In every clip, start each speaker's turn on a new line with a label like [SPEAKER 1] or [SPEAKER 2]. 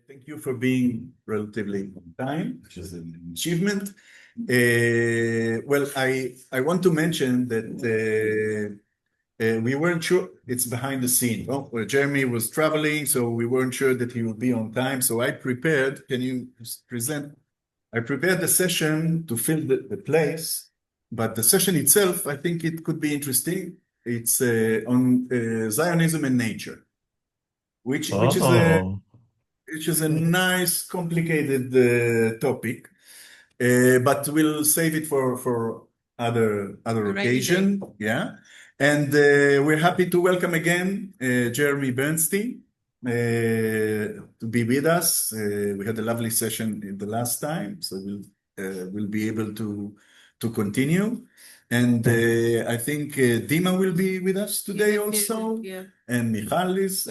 [SPEAKER 1] Thank you for being relatively on time, which is an achievement. Well, I want to mention that we weren't sure. It's behind the scene. Oh, well, Jeremy was traveling, so we weren't sure that he would be on time. So I prepared. Can you present? I prepared the session to fill the place, but the session itself, I think it could be interesting. It's on Zionism and nature, which is a
[SPEAKER 2] Oh,
[SPEAKER 1] which is a nice, complicated topic, but we'll save it for other occasion. Yeah, and we're happy to welcome again Jeremy Bernstein to be with us. We had a lovely session in the last time, so we'll be able to continue. And I think Dima will be with us today also,
[SPEAKER 3] Yeah.
[SPEAKER 1] and Michal is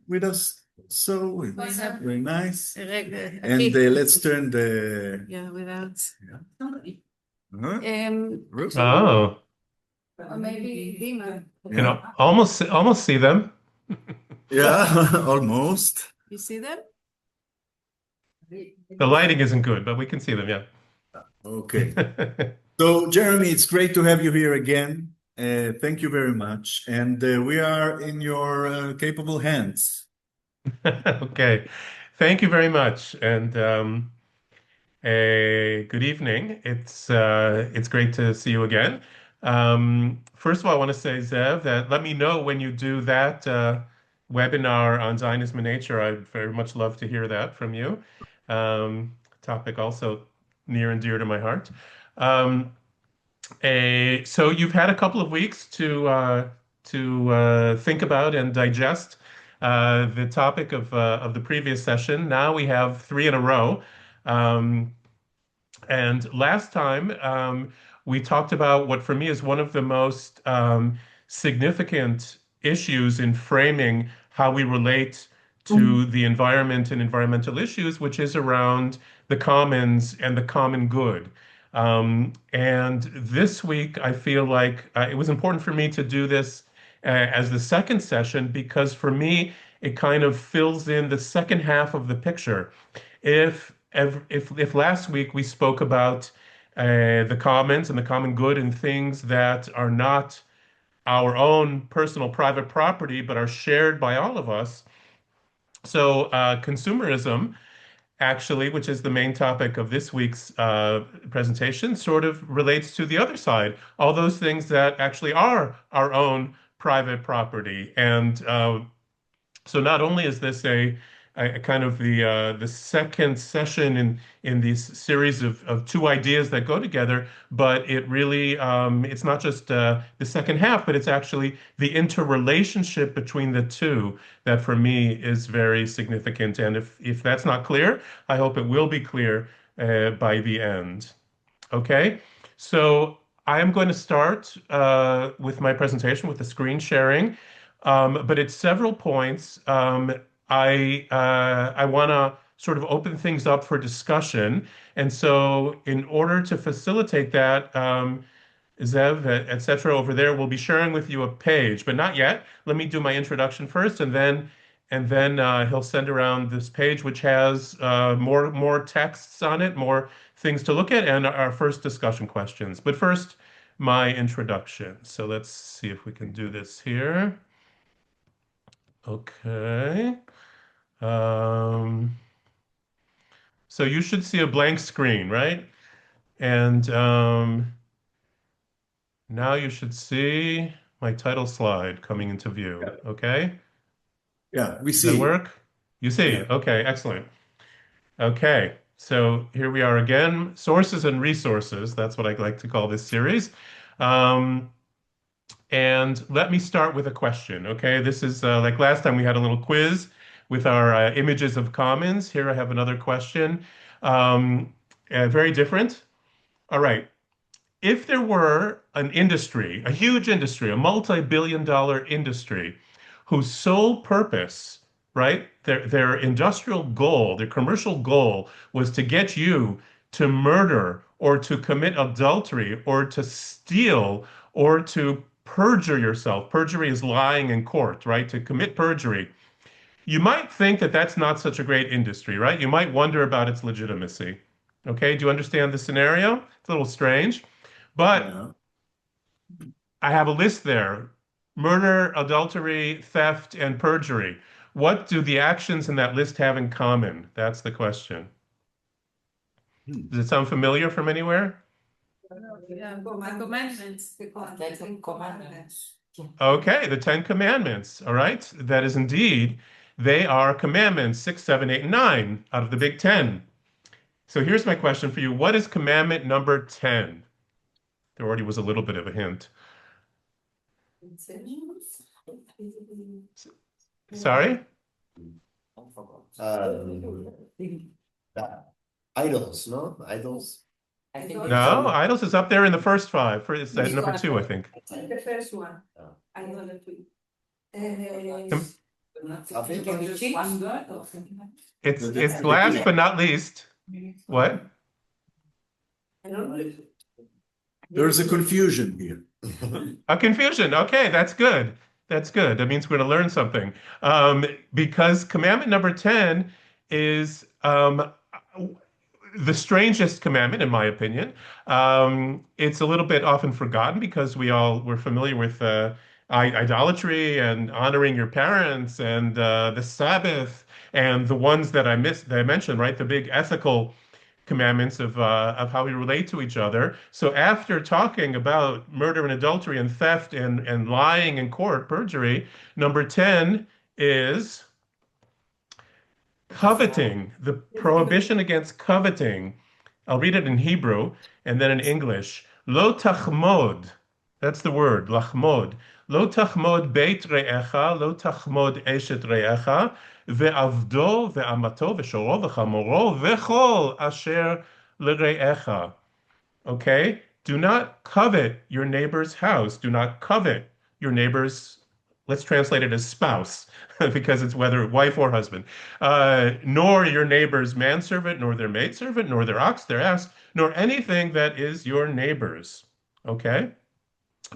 [SPEAKER 1] with us. So it's very nice. And let's turn the
[SPEAKER 3] Yeah, without.
[SPEAKER 1] huh?
[SPEAKER 2] oh,
[SPEAKER 3] Or maybe Dima.
[SPEAKER 2] can
[SPEAKER 1] Yeah,
[SPEAKER 2] almost see them.
[SPEAKER 1] yeah, almost.
[SPEAKER 3] You see them?
[SPEAKER 2] The lighting isn't good, but we can see them, yeah.
[SPEAKER 1] Okay. So, Jeremy, it's great to have you here again. Thank you very much. And we are in your capable hands.
[SPEAKER 2] Okay. Thank you very much. And good evening. It's great to see you again. First of all, I want to say, Zev, that let me know when you do that webinar on Zionism and nature. I'd very much love to hear that from you. Topic also near and dear to my heart. Um, so you've had a couple of weeks to think about and digest the topic of the previous session. Now we have three in a row. Um, and last time, we talked about what for me is one of the most significant issues in framing how we relate to the environment and environmental issues, which is around the commons and the common good. And this week, I feel like it was important for me to do this as the second session because for me, it kind of fills in the second half of the picture. If last week we spoke about the commons and the common good and things that are not our own personal private property but are shared by all of us. So consumerism, actually, which is the main topic of this week's presentation, sort of relates to the other side, all those things that actually are our own private property. And so not only is this a kind of the second session in this series of two ideas that go together, but it really it's not just the second half, but it's actually the interrelationship between the two that for me is very significant. And if that's not clear, I hope it will be clear by the end. Okay, so I am going to start with my presentation with the screen sharing, but at several points, I want to sort of open things up for discussion, and so in order to facilitate that, Zev, etc., over there will be sharing with you a page, but not yet. Let me do my introduction first, and then he'll send around this page, which has more texts on it, more things to look at, and our first discussion questions. But first, my introduction. So let's see if we can do this here. Okay. Um, so you should see a blank screen, right? And now you should see my title slide coming into view.
[SPEAKER 1] Yeah,
[SPEAKER 2] Okay.
[SPEAKER 1] yeah, we
[SPEAKER 2] Does that
[SPEAKER 1] see.
[SPEAKER 2] work? You see?
[SPEAKER 1] Yeah.
[SPEAKER 2] Okay, excellent. Okay, so here we are again. Sources and resources. That's what I like to call this series. Um, and let me start with a question. Okay, this is like last time we had a little quiz with our images of commons. Here I have another question. Um, very different. All right. If there were an industry, a huge industry, a multi-billion dollar industry, whose sole purpose, right, their industrial goal, their commercial goal was to get you to murder or to commit adultery or to steal or to perjure yourself. Perjury is lying in court, right? To commit perjury. You might think that that's not such a great industry, right? You might wonder about its legitimacy. Okay, do you understand the scenario? It's a little strange, but
[SPEAKER 1] Yeah.
[SPEAKER 2] I have a list there. Murder, adultery, theft, and perjury. What do the actions in that list have in common? That's the question.
[SPEAKER 1] Hmm.
[SPEAKER 2] Does it sound familiar from anywhere?
[SPEAKER 3] Yeah, commandments.
[SPEAKER 4] Commandments.
[SPEAKER 2] Okay, the Ten Commandments. All right, that is indeed, they are commandments 6, 7, 8, and 9 out of the Big Ten. So here's my question for you. What is commandment number 10? There already was a little bit of a hint. Sorry?
[SPEAKER 5] Idols, no? Idols.
[SPEAKER 4] I think
[SPEAKER 2] No, idols is up there in the first five. It's at
[SPEAKER 4] It's
[SPEAKER 2] number
[SPEAKER 4] not
[SPEAKER 2] 2, I think.
[SPEAKER 3] The first one.
[SPEAKER 5] Oh.
[SPEAKER 3] Idolatry.
[SPEAKER 5] I think
[SPEAKER 4] Can we cheat?
[SPEAKER 2] It's last but not least. What?
[SPEAKER 1] There's a confusion here.
[SPEAKER 2] A confusion. Okay, that's good. That's good. That means we're going to learn something. Because commandment number 10 is the strangest commandment, in my opinion. It's a little bit often forgotten because we're familiar with idolatry and honoring your parents and the Sabbath and the ones that I mentioned, right? The big ethical commandments of how we relate to each other. So after talking about murder and adultery and theft and lying in court, perjury, number 10 is coveting, the prohibition against coveting. I'll read it in Hebrew and then in English. Lo tachmod. That's the word, lachmod. Lo tachmod beit re'echa, lo tachmod eshet re'echa, ve'avdo ve'amato ve'shoro ve'chamoro ve'chol asher le're'echa. Okay? Do not covet your neighbor's house. Do not covet your neighbor's, let's translate it as spouse, because it's whether wife or husband, nor your neighbor's manservant, nor their maidservant, nor their ox, their ass, nor anything that is your neighbor's. Okay?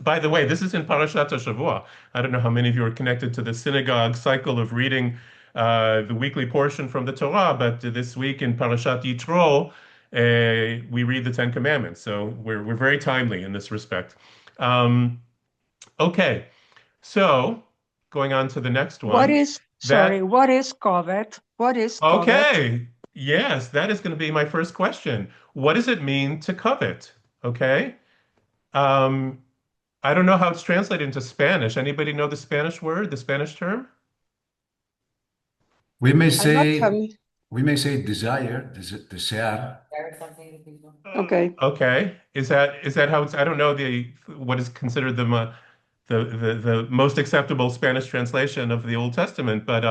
[SPEAKER 2] By the way, this is in Parashat HaShavua. I don't know how many of you are connected to the synagogue cycle of reading the weekly portion from the Torah, but this week in Parashat Yitro, we read the Ten Commandments. So we're very timely in this respect. Um, okay, so going on to the next one.
[SPEAKER 6] What is, sorry,
[SPEAKER 2] That
[SPEAKER 6] what is covet? What is covet?
[SPEAKER 2] okay, yes, that is going to be my first question. What does it mean to covet? Okay. Um, I don't know how it's translated into Spanish. Anybody know the Spanish word, the Spanish term?
[SPEAKER 7] We may
[SPEAKER 6] I'm not
[SPEAKER 7] say
[SPEAKER 6] familiar.
[SPEAKER 7] desire, desear.
[SPEAKER 6] Okay.
[SPEAKER 2] Okay. Is that how it's? I don't know what is considered the most acceptable Spanish translation of the Old Testament, but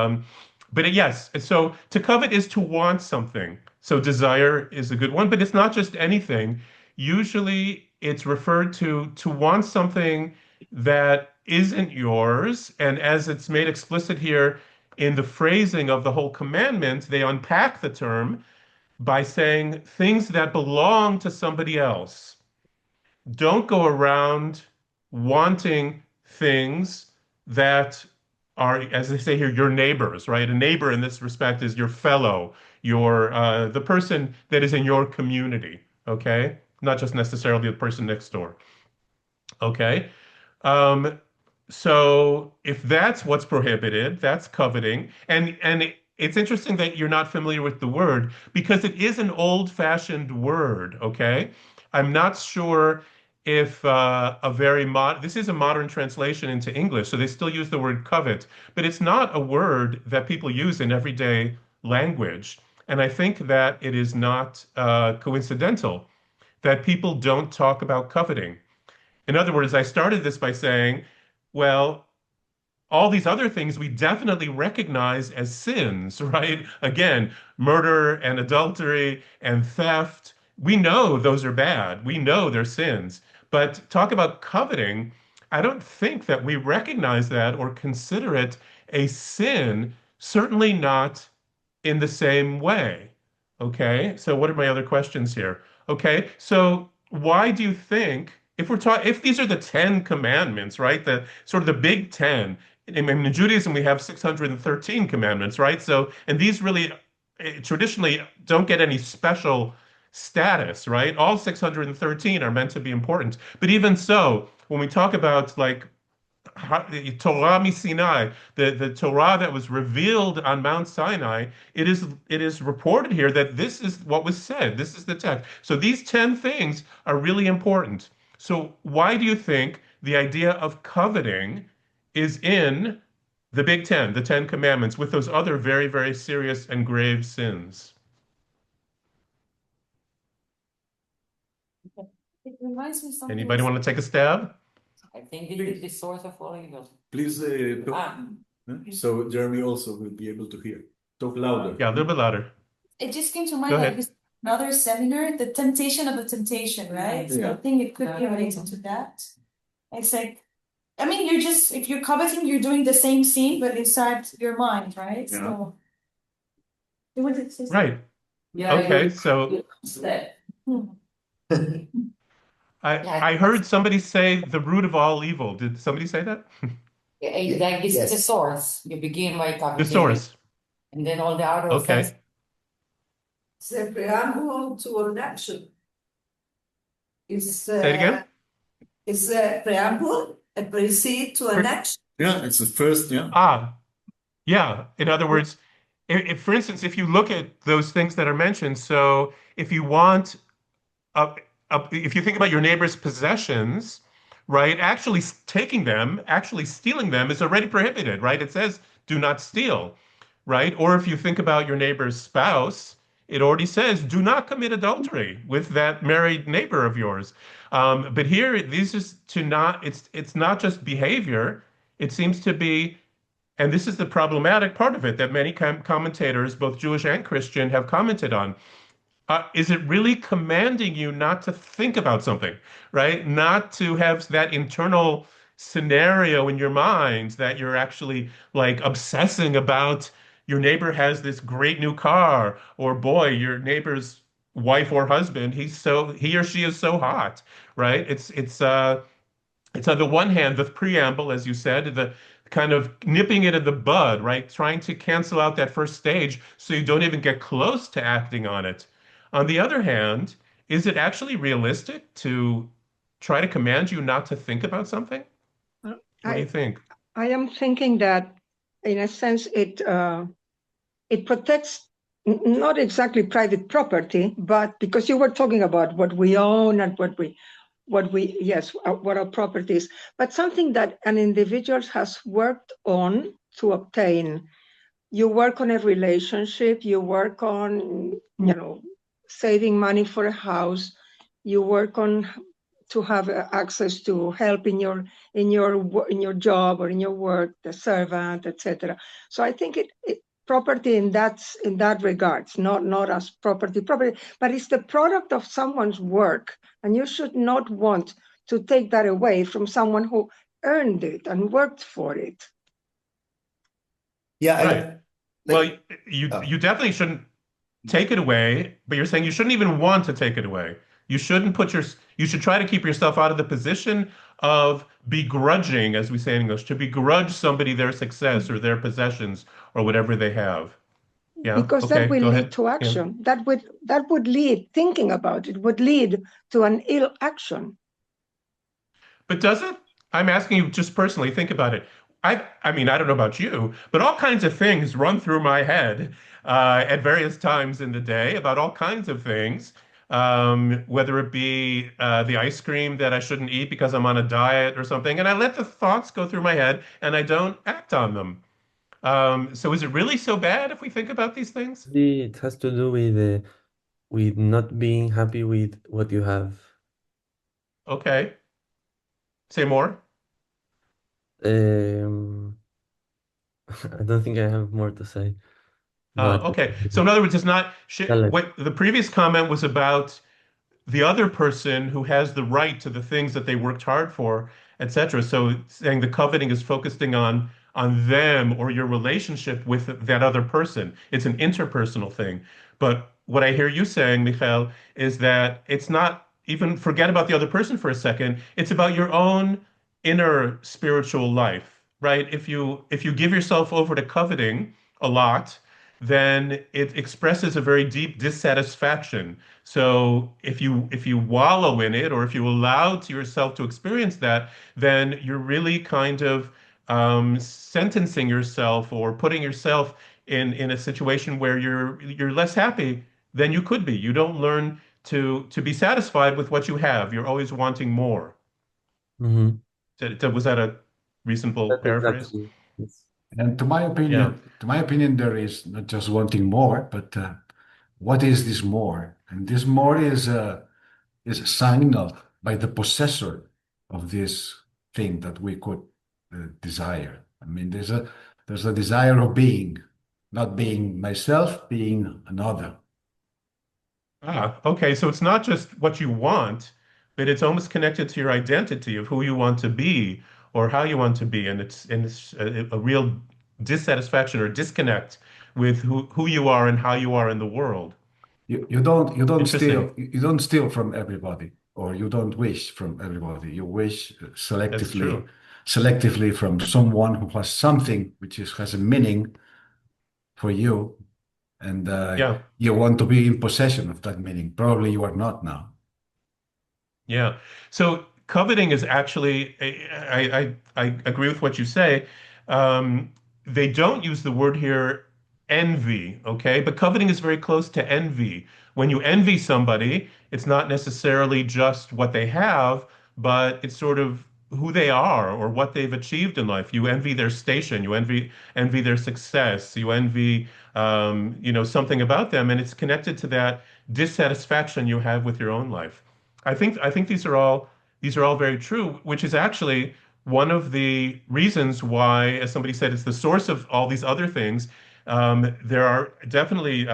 [SPEAKER 2] yes. So to covet is to want something. So desire is a good one, but it's not just anything. Usually, it's referred to want something that isn't yours, and as it's made explicit here in the phrasing of the whole commandment, they unpack the term by saying things that belong to somebody else. Don't go around wanting things that are, as they say here, your neighbors, right? A neighbor in this respect is your fellow, the person that is in your community, okay? Not just necessarily the person next door, okay? Um, so if that's what's prohibited, that's coveting. And it's interesting that you're not familiar with the word because it is an old-fashioned word, okay? I'm not sure if this is a modern translation into English, so they still use the word covet, but it's not a word that people use in everyday language. And I think that it is not coincidental that people don't talk about coveting. In other words, I started this by saying, well, all these other things we definitely recognize as sins, right? Again, murder and adultery and theft. We know those are bad. We know they're sins. But talk about coveting, I don't think that we recognize that or consider it a sin, certainly not in the same way. Okay, so what are my other questions here? Okay, so why do you think if these are the 10 commandments, right? The sort of the big 10, in Judaism, we have 613 commandments, right? So, and these really traditionally don't get any special status, right? All 613 are meant to be important. But even so, when we talk about like Torah Sinai, the Torah that was revealed on Mount Sinai, it is reported here that this is what was said. This is the text. So these 10 things are really important. So why do you think the idea of coveting is in the Big Ten, the Ten Commandments, with those other very, very serious and grave sins?
[SPEAKER 4] It reminds me something.
[SPEAKER 2] Anybody want to take a stab?
[SPEAKER 4] I think this is the source of all evil.
[SPEAKER 1] Please talk.
[SPEAKER 4] Ah,
[SPEAKER 1] So Jeremy also will be able to hear. Talk louder.
[SPEAKER 2] Yeah, a little bit louder.
[SPEAKER 8] It just came to mind
[SPEAKER 2] Go
[SPEAKER 8] like
[SPEAKER 2] ahead.
[SPEAKER 8] this another seminar, the temptation of the temptation, right? So I
[SPEAKER 1] Yeah.
[SPEAKER 8] think it could be related to that. It's like, I mean, you're just if you're coveting, you're doing the same scene, but inside your mind, right?
[SPEAKER 1] Yeah.
[SPEAKER 8] So it was just
[SPEAKER 2] Right.
[SPEAKER 4] yeah,
[SPEAKER 2] Okay, so
[SPEAKER 4] that. Yeah.
[SPEAKER 2] I heard somebody say the root of all evil. Did somebody say that?
[SPEAKER 4] Like this is the
[SPEAKER 5] Yes.
[SPEAKER 4] source. You begin by
[SPEAKER 2] The
[SPEAKER 4] talking,
[SPEAKER 2] source.
[SPEAKER 4] and then all the other effects.
[SPEAKER 2] Okay.
[SPEAKER 3] It's a preamble to an action. It's
[SPEAKER 2] Say it again.
[SPEAKER 3] It's a preamble, a precede to an action.
[SPEAKER 1] Yeah, it's the first, yeah.
[SPEAKER 2] Yeah. In other words, if, for instance, if you look at those things that are mentioned, so if you want, if you think about your neighbor's possessions, right, actually taking them, actually stealing them is already prohibited, right? It says, do not steal, right? Or if you think about your neighbor's spouse, it already says, do not commit adultery with that married neighbor of yours. But here, these is to not, it's not just behavior. It seems to be, and this is the problematic part of it that many commentators, both Jewish and Christian, have commented on. Is it really commanding you not to think about something, right? Not to have that internal scenario in your mind that you're actually like obsessing about your neighbor has this great new car, or boy, your neighbor's wife or husband, he or she is so hot, right? It's on the one hand, the preamble, as you said, the kind of nipping it in the bud, right? Trying to cancel out that first stage so you don't even get close to acting on it. On the other hand, is it actually realistic to try to command you not to think about something? What do you think?
[SPEAKER 6] I am thinking that, in a sense, it protects not exactly private property, but because you were talking about what we own and what our property is, but something that an individual has worked on to obtain. You work on a relationship, you work on, saving money for a house, you work on to have access to help in your job or in your work, the servant, etc. So I think property in that regards, not as property, but it's the product of someone's work, and you should not want to take that away from someone who earned it and worked for it.
[SPEAKER 5] Yeah,
[SPEAKER 2] Right. Well, you definitely shouldn't take it away, but you're saying you shouldn't even want to take it away. You shouldn't you should try to keep yourself out of the position of begrudging, as we say in English, to begrudge somebody their success or their possessions or whatever they have. Yeah.
[SPEAKER 6] Because
[SPEAKER 2] Okay,
[SPEAKER 6] that will
[SPEAKER 2] go
[SPEAKER 6] lead
[SPEAKER 2] ahead.
[SPEAKER 6] to action. Yeah. That would lead, thinking about it, would lead to an ill action.
[SPEAKER 2] But does it? I'm asking you just personally, think about it. I mean, I don't know about you, but all kinds of things run through my head at various times in the day about all kinds of things, whether it be the ice cream that I shouldn't eat because I'm on a diet or something, and I let the thoughts go through my head and I don't act on them. So is it really so bad if we think about these things?
[SPEAKER 9] It has to do with not being happy with what you have.
[SPEAKER 2] Okay. Say more.
[SPEAKER 9] I don't think I have more to say. But
[SPEAKER 2] Okay. So in other words, it's not
[SPEAKER 9] Alex.
[SPEAKER 2] what the previous comment was about the other person who has the right to the things that they worked hard for, etc. So saying the coveting is focusing on them or your relationship with that other person. It's an interpersonal thing. But what I hear you saying, Michael, is that it's not even forget about the other person for a second. It's about your own inner spiritual life. right? If you give yourself over to coveting a lot, then it expresses a very deep dissatisfaction. So if you wallow in it, or if you allow to yourself to experience that, then you're really kind of sentencing yourself or putting yourself in a situation where you're less happy than you could be. You don't learn to be satisfied with what you have. You're always wanting more.
[SPEAKER 9] Hmm.
[SPEAKER 2] Was that a reasonable
[SPEAKER 9] That's
[SPEAKER 2] paraphrase?
[SPEAKER 9] exactly. Yes.
[SPEAKER 7] And
[SPEAKER 2] Yeah.
[SPEAKER 7] to my opinion, there is not just wanting more, but what is this more? And this more is signaled by the possessor of this thing that we could desire. I mean, there's a desire of being, not being myself, being another.
[SPEAKER 2] Okay. So it's not just what you want, but it's almost connected to your identity of who you want to be or how you want to be, and it's a real dissatisfaction or disconnect with who you are and how you are in the world.
[SPEAKER 7] You
[SPEAKER 2] Interesting.
[SPEAKER 7] don't steal from everybody, or you don't wish from everybody. You wish
[SPEAKER 2] That's true.
[SPEAKER 7] selectively from someone who has something which has a meaning for you, and
[SPEAKER 2] Yeah.
[SPEAKER 7] you want to be in possession of that meaning. Probably you are not now.
[SPEAKER 2] Yeah. So coveting is actually, I agree with what you say. Um, they don't use the word here envy, okay? But coveting is very close to envy. When you envy somebody, it's not necessarily just what they have, but it's sort of who they are or what they've achieved in life. You envy their station, you envy their success, you envy something about them, and it's connected to that dissatisfaction you have with your own life. I think these are all very true, which is actually one of the reasons why, as somebody said, it's the source of all these other things. There are definitely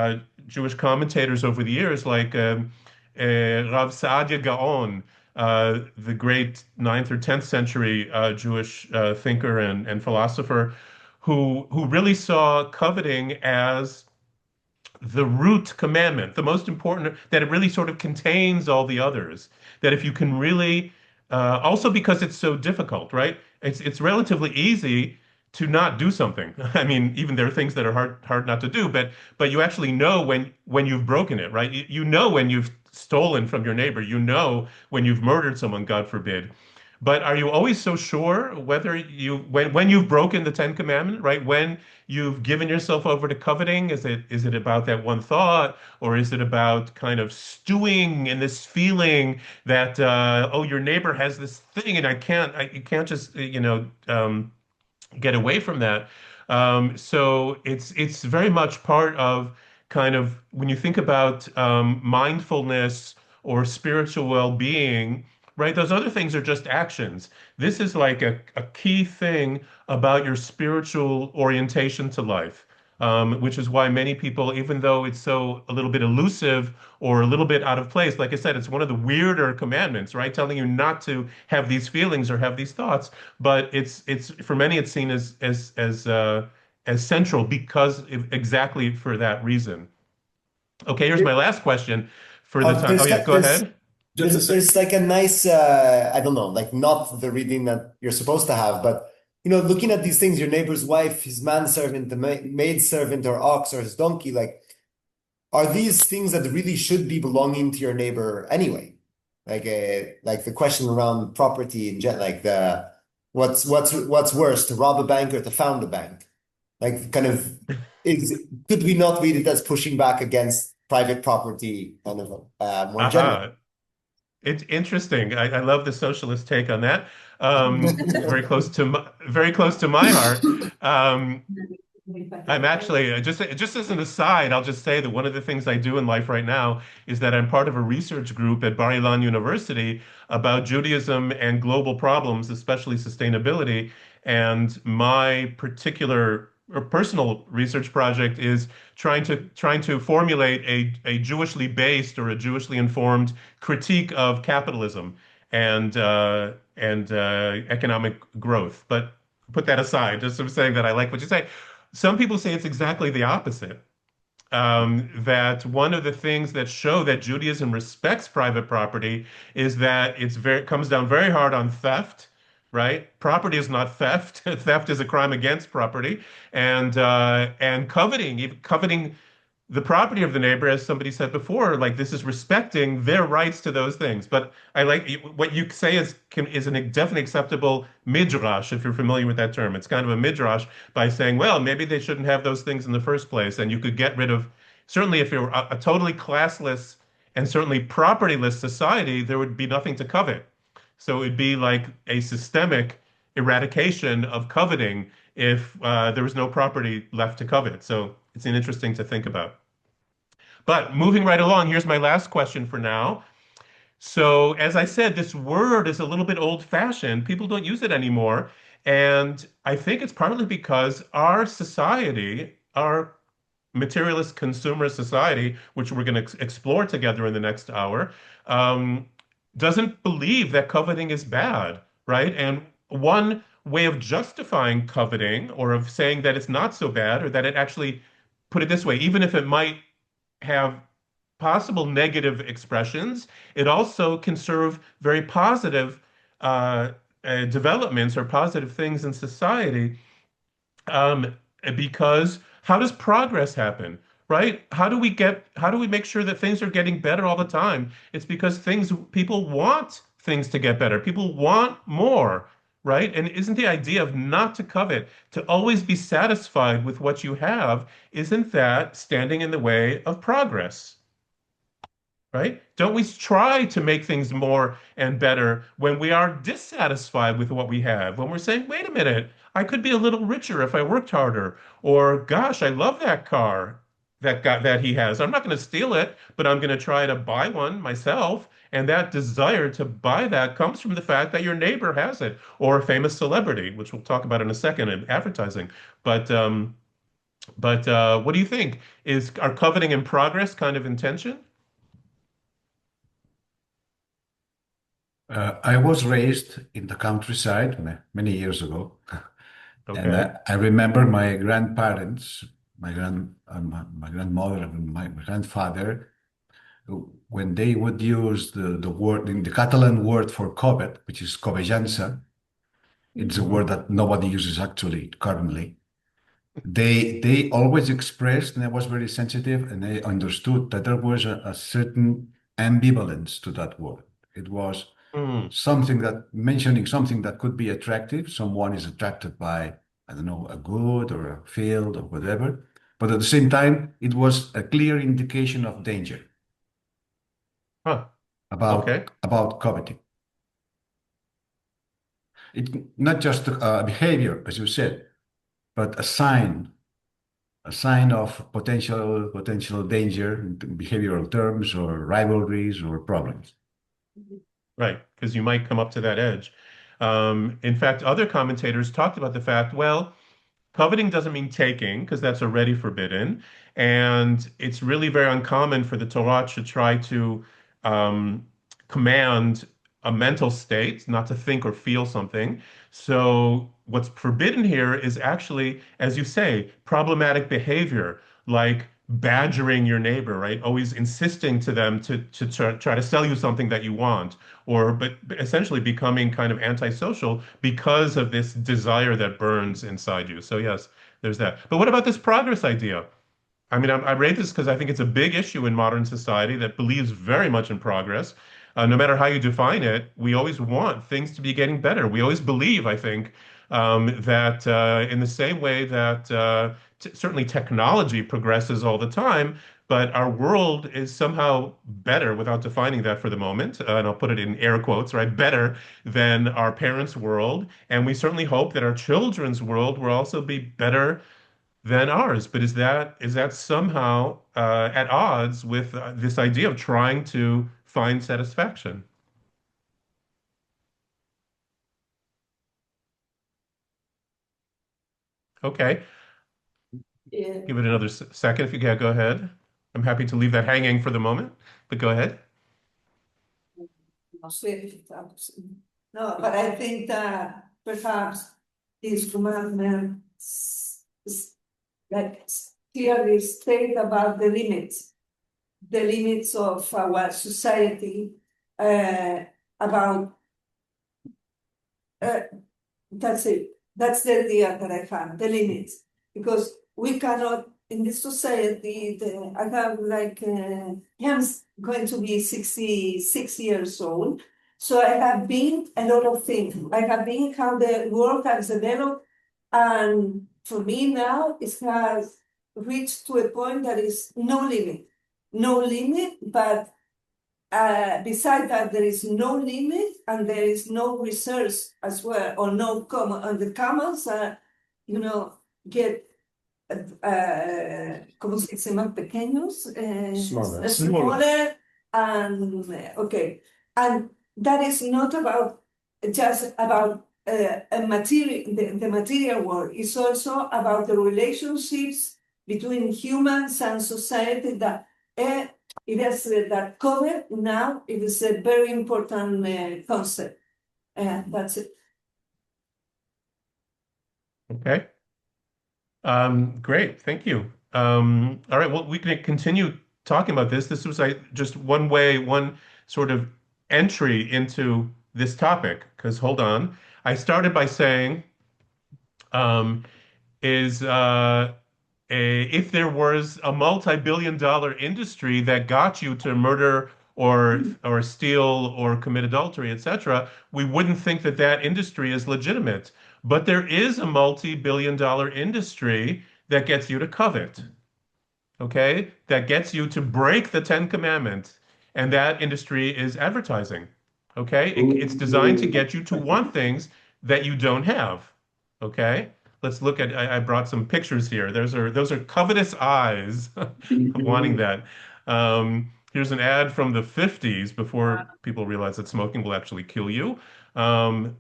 [SPEAKER 2] Jewish commentators over the years, like Rav Saadia Gaon, the great ninth or 10th century Jewish thinker and philosopher, who really saw coveting as the root commandment, the most important, that it really sort of contains all the others. That if you can really, also because it's so difficult, right? It's relatively easy to not do something. I mean, even there are things that are hard not to do, but you actually know when you've broken it, right? You know when you've stolen from your neighbor. You know when you've murdered someone, God forbid. But are you always so sure whether when you've broken the Ten Commandment, right? When you've given yourself over to coveting, is it about that one thought, or is it about kind of stewing in this feeling that oh, your neighbor has this thing and you can't just get away from that. So it's very much part of kind of when you think about mindfulness or spiritual well-being, right? Those other things are just actions. This is like a key thing about your spiritual orientation to life. Which is why many people, even though it's so a little bit elusive or a little bit out of place, like I said, it's one of the weirder commandments, right? Telling you not to have these feelings or have these thoughts, but it's for many it's seen as central because exactly for that reason. Okay, here's my last question for the time. Oh
[SPEAKER 5] There's
[SPEAKER 2] yeah,
[SPEAKER 5] ki-
[SPEAKER 2] go ahead.
[SPEAKER 1] Just a
[SPEAKER 5] there's like a nice I don't know, like not the reading that you're supposed to have, but looking at these things, your neighbor's wife, his manservant, the maid servant, or ox, or his donkey, like, are these things that really should be belonging to your neighbor anyway? Like the question around property and like the what's worse, to rob a bank or to found a bank? Like, kind of, could we not read it as pushing back against private property, kind of more generally?
[SPEAKER 2] Aha. It's interesting. I love the socialist take on that. Very close to my heart. Um, I'm actually just as an aside, I'll just say that one of the things I do in life right now is that I'm part of a research group at Bar Ilan University about Judaism and global problems, especially sustainability. And my particular or personal research project is trying to formulate a Jewishly based or a Jewishly informed critique of capitalism and economic growth. But put that aside, just I'm saying that I like what you say. Some people say it's exactly the opposite. That one of the things that show that Judaism respects private property is that it comes down very hard on theft, right? Property is not theft. Theft is a crime against property, and coveting, even coveting the property of the neighbor, as somebody said before, like this is respecting their rights to those things. But I like what you say is an definitely acceptable midrash, if you're familiar with that term. It's kind of a midrash by saying, well, maybe they shouldn't have those things in the first place, and you could get rid of. Certainly, if you're a totally classless and certainly propertyless society, there would be nothing to covet. So it'd be like a systemic eradication of coveting if there was no property left to covet. So it's interesting to think about. But moving right along, here's my last question for now. So, as I said, this word is a little bit old-fashioned. People don't use it anymore. And I think it's partly because our society, our materialist consumer society, which we're going to explore together in the next hour, um, doesn't believe that coveting is bad, right? And one way of justifying coveting or of saying that it's not so bad or that it actually, put it this way, even if it might have possible negative expressions, it also can serve very positive developments or positive things in society, um, because how does progress happen, right? How do we make sure that things are getting better all the time? It's because people want things to get better. People want more, right? And isn't the idea of not to covet, to always be satisfied with what you have, isn't that standing in the way of progress? Right? Don't we try to make things more and better when we are dissatisfied with what we have? When we're saying, wait a minute, I could be a little richer if I worked harder. Or, gosh, I love that car that he has. I'm not going to steal it, but I'm going to try to buy one myself. And that desire to buy that comes from the fact that your neighbor has it, or a famous celebrity, which we'll talk about in a second in advertising. But what do you think? Are coveting and progress kind of in tension?
[SPEAKER 7] I was raised in the countryside many years ago, and
[SPEAKER 2] Okay.
[SPEAKER 7] I remember my grandparents, my grandmother, and my grandfather, when they would use the word in the Catalan word for covet, which is covejança. It's a word that nobody uses actually currently. They always expressed, and I was very sensitive, and I understood that there was a certain ambivalence to that word. It was
[SPEAKER 2] Mm.
[SPEAKER 7] something that mentioning something that could be attractive. Someone is attracted by, I don't know, a good or a field or whatever. But at the same time, it was a clear indication of danger
[SPEAKER 2] Huh. Okay.
[SPEAKER 7] about coveting. It's not just behavior, as you said, but a sign of potential danger in behavioral terms or rivalries or problems.
[SPEAKER 2] Right. Because you might come up to that edge. In fact, other commentators talked about the fact, well, coveting doesn't mean taking, because that's already forbidden. And it's really very uncommon for the Torah to try to um, command a mental state, not to think or feel something. So what's forbidden here is actually, as you say, problematic behavior, like badgering your neighbor, right? Always insisting to them to try to sell you something that you want, but essentially becoming kind of antisocial because of this desire that burns inside you. So yes, there's that. But what about this progress idea? I mean, I raise this because I think it's a big issue in modern society that believes very much in progress. No matter how you define it, we always want things to be getting better. We always believe, I think, that in the same way that certainly technology progresses all the time, but our world is somehow better, without defining that for the moment, and I'll put it in air quotes, right? Better than our parents' world. And we certainly hope that our children's world will also be better than ours. But is that somehow at odds with this idea of trying to find satisfaction? Okay,
[SPEAKER 3] Yeah.
[SPEAKER 2] give it another second if you can. Go ahead. I'm happy to leave that hanging for the moment, but go ahead.
[SPEAKER 3] No, but I think that perhaps this commandment like clearly state about the limits of our society, about That's it. That's the idea that I have, the limits. Because we cannot, in this society, I have like, I'm going to be 66 years old. So I have been a lot of things. I have been how the world has developed. And for me now, it has reached to a point that is no limit. No limit, but besides that, there is no limit and there is no resource as well, or no common. And the commons, get, ¿cómo se dice? Más pequeños,
[SPEAKER 5] Smaller.
[SPEAKER 3] smaller, and okay, and that is not about just about a material, the material world. It's also about the relationships between humans and society that. It has that covered now. It is a very important concept. That's it.
[SPEAKER 2] Okay. Great. Thank you. All right. Well, we can continue talking about this. This was just one sort of entry into this topic. Because hold on, I started by saying, is if there was a multi-billion-dollar industry that got you to murder or steal or commit adultery, etc., we wouldn't think that that industry is legitimate. But there is a multi-billion-dollar industry that gets you to covet, okay? That gets you to break the Ten Commandments, and that industry is advertising, okay? It's designed to get you to want things that you don't have, okay? Let's look at, I brought some pictures here. Those are covetous eyes wanting that. Here's an ad from the 50s before people realized that smoking will actually kill you. A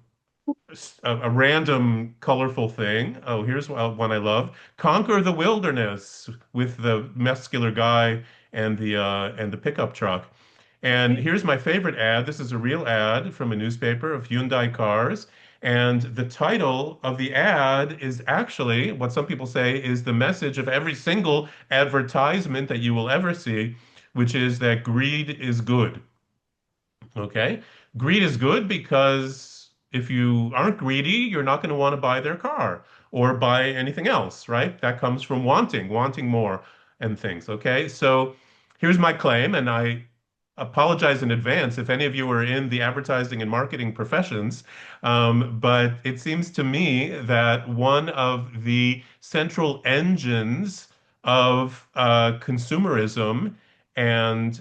[SPEAKER 2] random colorful thing. Oh, here's one I love. Conquer the wilderness with the muscular guy and the pickup truck. And here's my favorite ad. This is a real ad from a newspaper of Hyundai cars. And the title of the ad is actually what some people say is the message of every single advertisement that you will ever see, which is that greed is good. Okay? Greed is good because if you aren't greedy, you're not going to want to buy their car or buy anything else, right? That comes from wanting more and things. Okay? So here's my claim, and I apologize in advance if any of you are in the advertising and marketing professions, but it seems to me that one of the central engines of consumerism and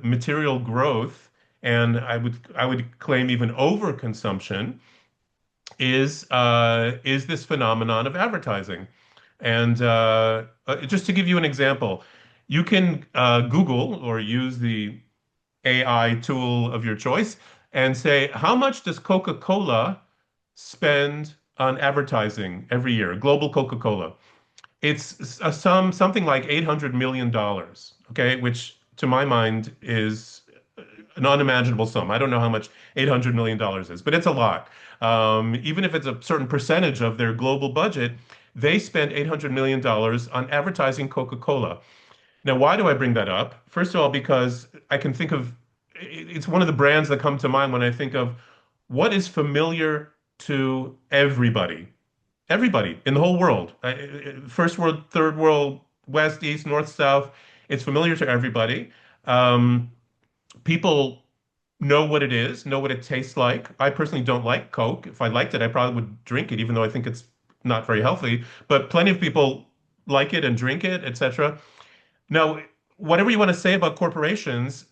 [SPEAKER 2] material growth, and I would claim even overconsumption, is this phenomenon of advertising. And just to give you an example, you can Google or use the AI tool of your choice and say, how much does Coca-Cola spend on advertising every year? Global Coca-Cola. It's something like $800 million, okay, which to my mind is an unimaginable sum. I don't know how much $800 million is, but it's a lot. Even if it's a certain percentage of their global budget, they spend $800 million on advertising Coca-Cola. Now, why do I bring that up? First of all, because I can think of it's one of the brands that come to mind when I think of what is familiar to everybody. Everybody in the whole world. First world, third world, west, east, north, south. It's familiar to everybody. People know what it is, know what it tastes like. I personally don't like Coke. If I liked it, I probably would drink it, even though I think it's not very healthy. But plenty of people like it and drink it, etc. Now, whatever you want to say about corporations,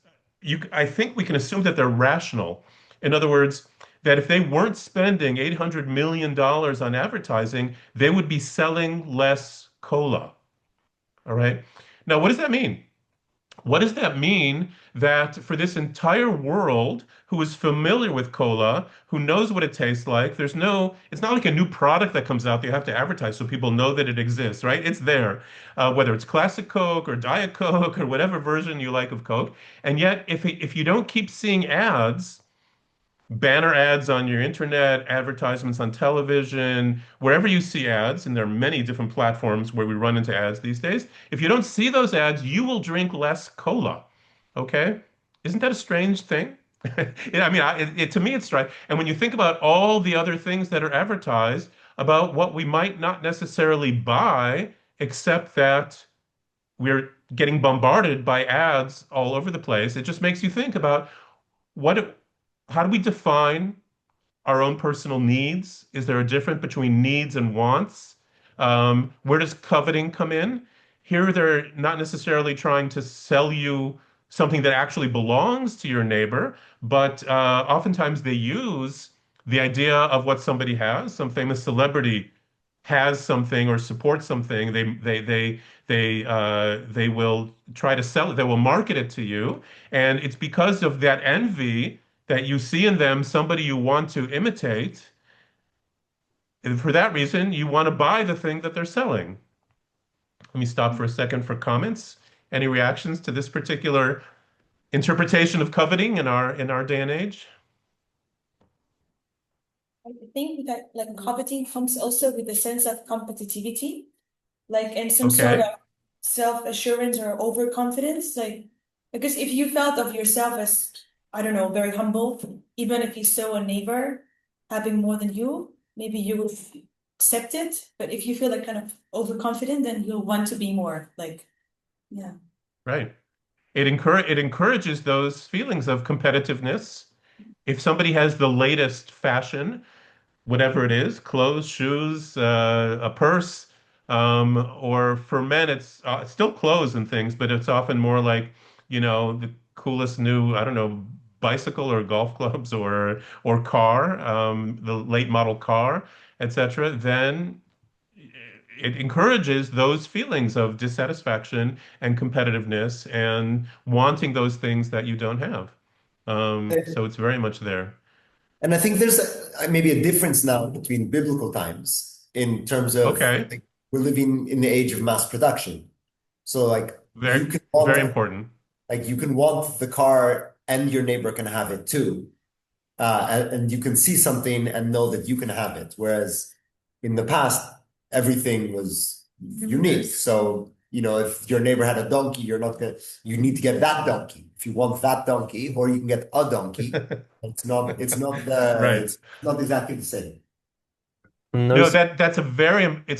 [SPEAKER 2] I think we can assume that they're rational. In other words, that if they weren't spending $800 million on advertising, they would be selling less cola. All right. Now, what does that mean? What does that mean that for this entire world who is familiar with cola, who knows what it tastes like, it's not like a new product that comes out that you have to advertise so people know that it exists, right? It's there, whether it's classic Coke or Diet Coke or whatever version you like of Coke. And yet, if you don't keep seeing ads, banner ads on your internet, advertisements on television, wherever you see ads, and there are many different platforms where we run into ads these days. If you don't see those ads, you will drink less cola. Okay? Isn't that a strange thing? I mean, to me, it's right. And when you think about all the other things that are advertised about what we might not necessarily buy, except that we're getting bombarded by ads all over the place, it just makes you think about what, how do we define our own personal needs? Is there a difference between needs and wants? Where does coveting come in? Here, they're not necessarily trying to sell you something that actually belongs to your neighbor, but oftentimes they use the idea of what somebody has. Some famous celebrity has something or supports something. They will try to sell it. They will market it to you, and it's because of that envy that you see in them somebody you want to imitate, and for that reason, you want to buy the thing that they're selling. Let me stop for a second for comments. Any reactions to this particular interpretation of coveting in our day and age?
[SPEAKER 8] I think that like coveting comes also with a sense of competitivity, like and some sort of self-assurance or overconfidence. Like because if you felt of yourself as, I don't know, very humble, even if you saw a neighbor having more than you, maybe you would accept it. But if you feel like kind of overconfident, then you'll want to be more. Like, yeah.
[SPEAKER 2] Right. It encourages those feelings of competitiveness. If somebody has the latest fashion, whatever it is, clothes, shoes, a purse, or for men, it's still clothes and things, but it's often more like, the coolest new, I don't know, bicycle or golf clubs or car, the late model car, etc. Then it encourages those feelings of dissatisfaction and competitiveness and wanting those things that you don't have. So it's very much there.
[SPEAKER 5] And I think there's maybe a difference now between biblical times in terms of
[SPEAKER 2] Okay.
[SPEAKER 5] like, we're living in the age of mass production. So like you
[SPEAKER 2] Very,
[SPEAKER 5] can
[SPEAKER 2] very
[SPEAKER 5] want
[SPEAKER 2] important.
[SPEAKER 5] like you can want the car and your neighbor can have it too. And you can see something and know that you can have it. Whereas in the past, everything was unique. So, if your neighbor had a donkey, you need to get that donkey. If you want that donkey, or you can get a donkey.
[SPEAKER 2] Right.
[SPEAKER 5] It's not exactly the same.
[SPEAKER 9] No,
[SPEAKER 2] No, it's a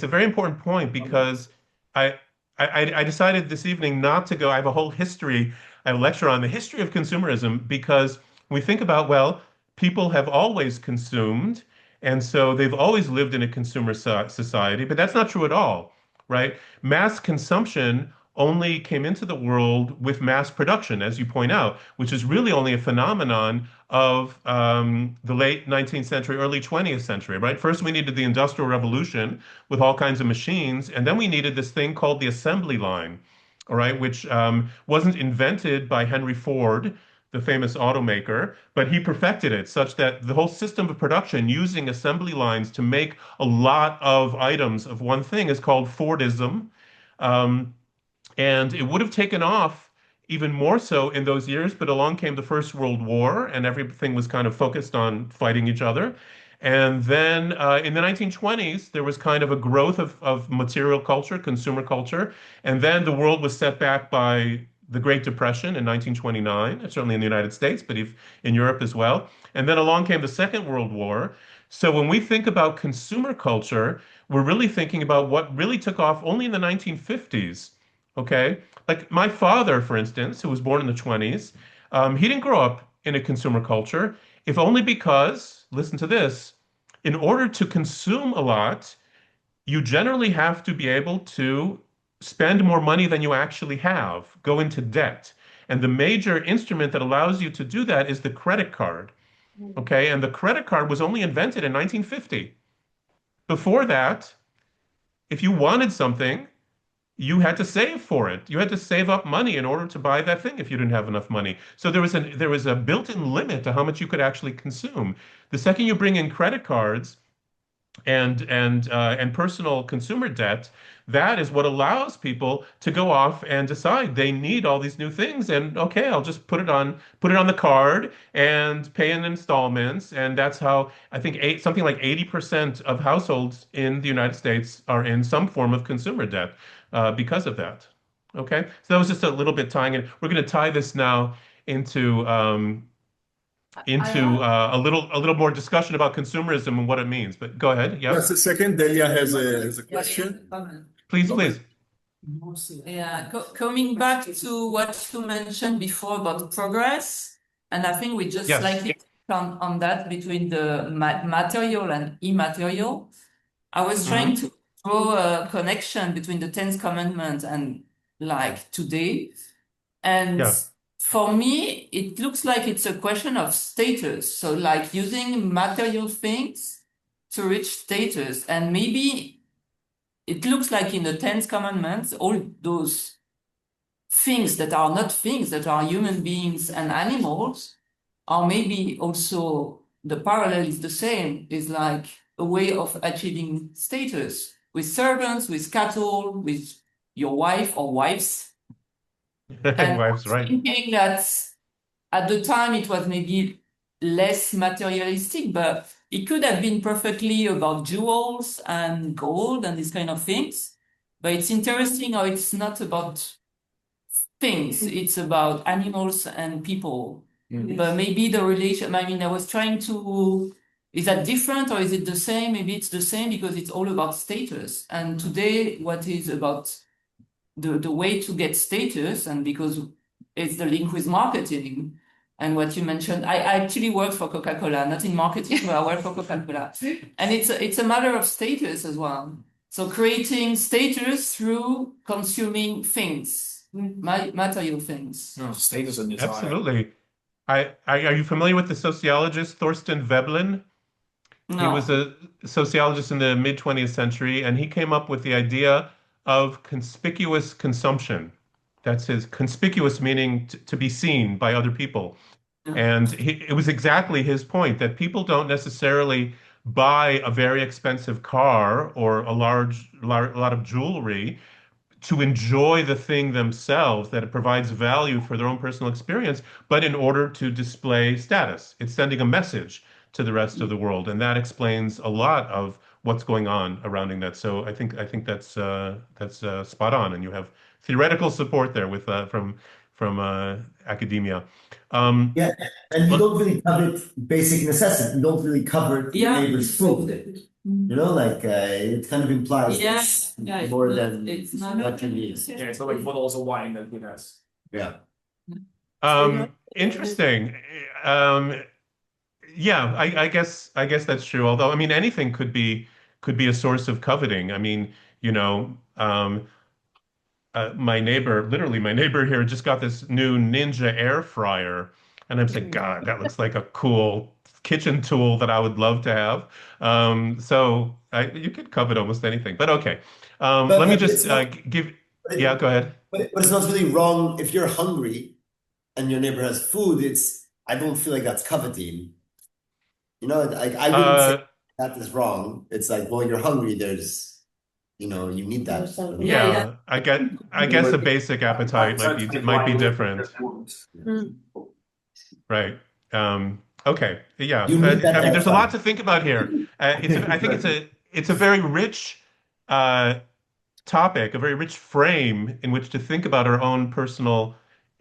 [SPEAKER 2] very important point because I, I decided this evening not to go. I have a whole history. I have a lecture on the history of consumerism because we think about, well, people have always consumed, and so they've always lived in a consumer society, but that's not true at all, right? Mass consumption only came into the world with mass production, as you point out, which is really only a phenomenon of the late 19th century, early 20th century, right? First, we needed the Industrial Revolution with all kinds of machines, and then we needed this thing called the assembly line, all right, which wasn't invented by Henry Ford, the famous automaker, but he perfected it such that the whole system of production using assembly lines to make a lot of items of one thing is called Fordism. Um, and it would have taken off even more so in those years, but along came the First World War, and everything was kind of focused on fighting each other. And then in the 1920s, there was kind of a growth of material culture, consumer culture. And then the world was set back by the Great Depression in 1929, certainly in the United States, but if, in Europe as well. And then along came the Second World War. So when we think about consumer culture, we're really thinking about what really took off only in the 1950s. Okay. Like my father, for instance, who was born in the 20s, he didn't grow up in a consumer culture, if only because, listen to this, in order to consume a lot, you generally have to be able to spend more money than you actually have, go into debt. And the major instrument that allows you to do that is the credit card. Okay. And the credit card was only invented in 1950. Before that, if you wanted something, you had to save for it. You had to save up money in order to buy that thing if you didn't have enough money. So there was a built-in limit to how much you could actually consume. The second you bring in credit cards and personal consumer debt, that is what allows people to go off and decide they need all these new things. And okay, I'll just put it on the card and pay in installments. And that's how I think something like 80% of households in the United States are in some form of consumer debt because of that. Okay, so that was just a little bit tying in. We're going to tie this now into into a little more discussion about consumerism and what it means. But go ahead. Yeah.
[SPEAKER 1] Just a second. Delia has a question.
[SPEAKER 2] Please, please.
[SPEAKER 10] Yeah, coming back to what you mentioned before about progress, and I think we just slightly on that between the material and immaterial. I was trying to draw a connection between the 10th commandment and like today. And for me, it looks like it's a question of status. So like using material things to reach status. And maybe it looks like in the 10th commandment, all those things that are not things, that are human beings and animals, or maybe also the parallel is the same, is like a way of achieving status with servants, with cattle, with your wife or wives. And
[SPEAKER 2] wives, right.
[SPEAKER 10] Thinking that at the time it was maybe less materialistic, but it could have been perfectly about jewels and gold and these kind of things. But it's interesting how it's not about things, it's about animals and people. But maybe the relation, I mean, I was trying to, is that different or is it the same? Maybe it's the same because it's all about status. And today, what is about the way to get status, and because it's the link with marketing and what you mentioned, I actually work for Coca-Cola, not in marketing, but I work for Coca-Cola. And it's a matter of status as well. So creating status through consuming things, material things.
[SPEAKER 11] No, status and desire.
[SPEAKER 2] Absolutely. Are you familiar with the sociologist Thorsten Veblen?
[SPEAKER 10] No.
[SPEAKER 2] He was a sociologist in the mid-20th century, and he came up with the idea of conspicuous consumption. That's his conspicuous meaning to be seen by other people. And it was exactly his point that people don't necessarily buy a very expensive car or a lot of jewelry to enjoy the thing themselves, that it provides value for their own personal experience, but in order to display status. It's sending a message to the rest of the world, and that explains a lot of what's going on around that. So I think that's spot on, and you have theoretical support there with from academia.
[SPEAKER 5] Yeah, and you don't really covet basic necessity. You don't really covet your neighbor's food. You know, like it kind of implies more than
[SPEAKER 10] it's not
[SPEAKER 5] what you need.
[SPEAKER 11] Yeah, it's not like bottles of wine that he has.
[SPEAKER 5] Yeah.
[SPEAKER 2] Interesting. Yeah, I guess that's true. Although, I mean, anything could be a source of coveting. I mean, you know, my neighbor here just got this new Ninja air fryer, and I'm saying, God, that looks like a cool kitchen tool that I would love to have. So you could covet almost anything. But okay, let me just give. Yeah, go ahead.
[SPEAKER 5] But it's not really wrong if you're hungry and your neighbor has food. I don't feel like that's coveting. You know, like I wouldn't say that is wrong. It's like, well, you're hungry. There's, you know, you need that.
[SPEAKER 2] Yeah, I guess a basic appetite might be different. Right. Okay. Yeah. I mean, there's a lot to think about here. I think it's a very rich topic, a very rich frame in which to think about our own personal,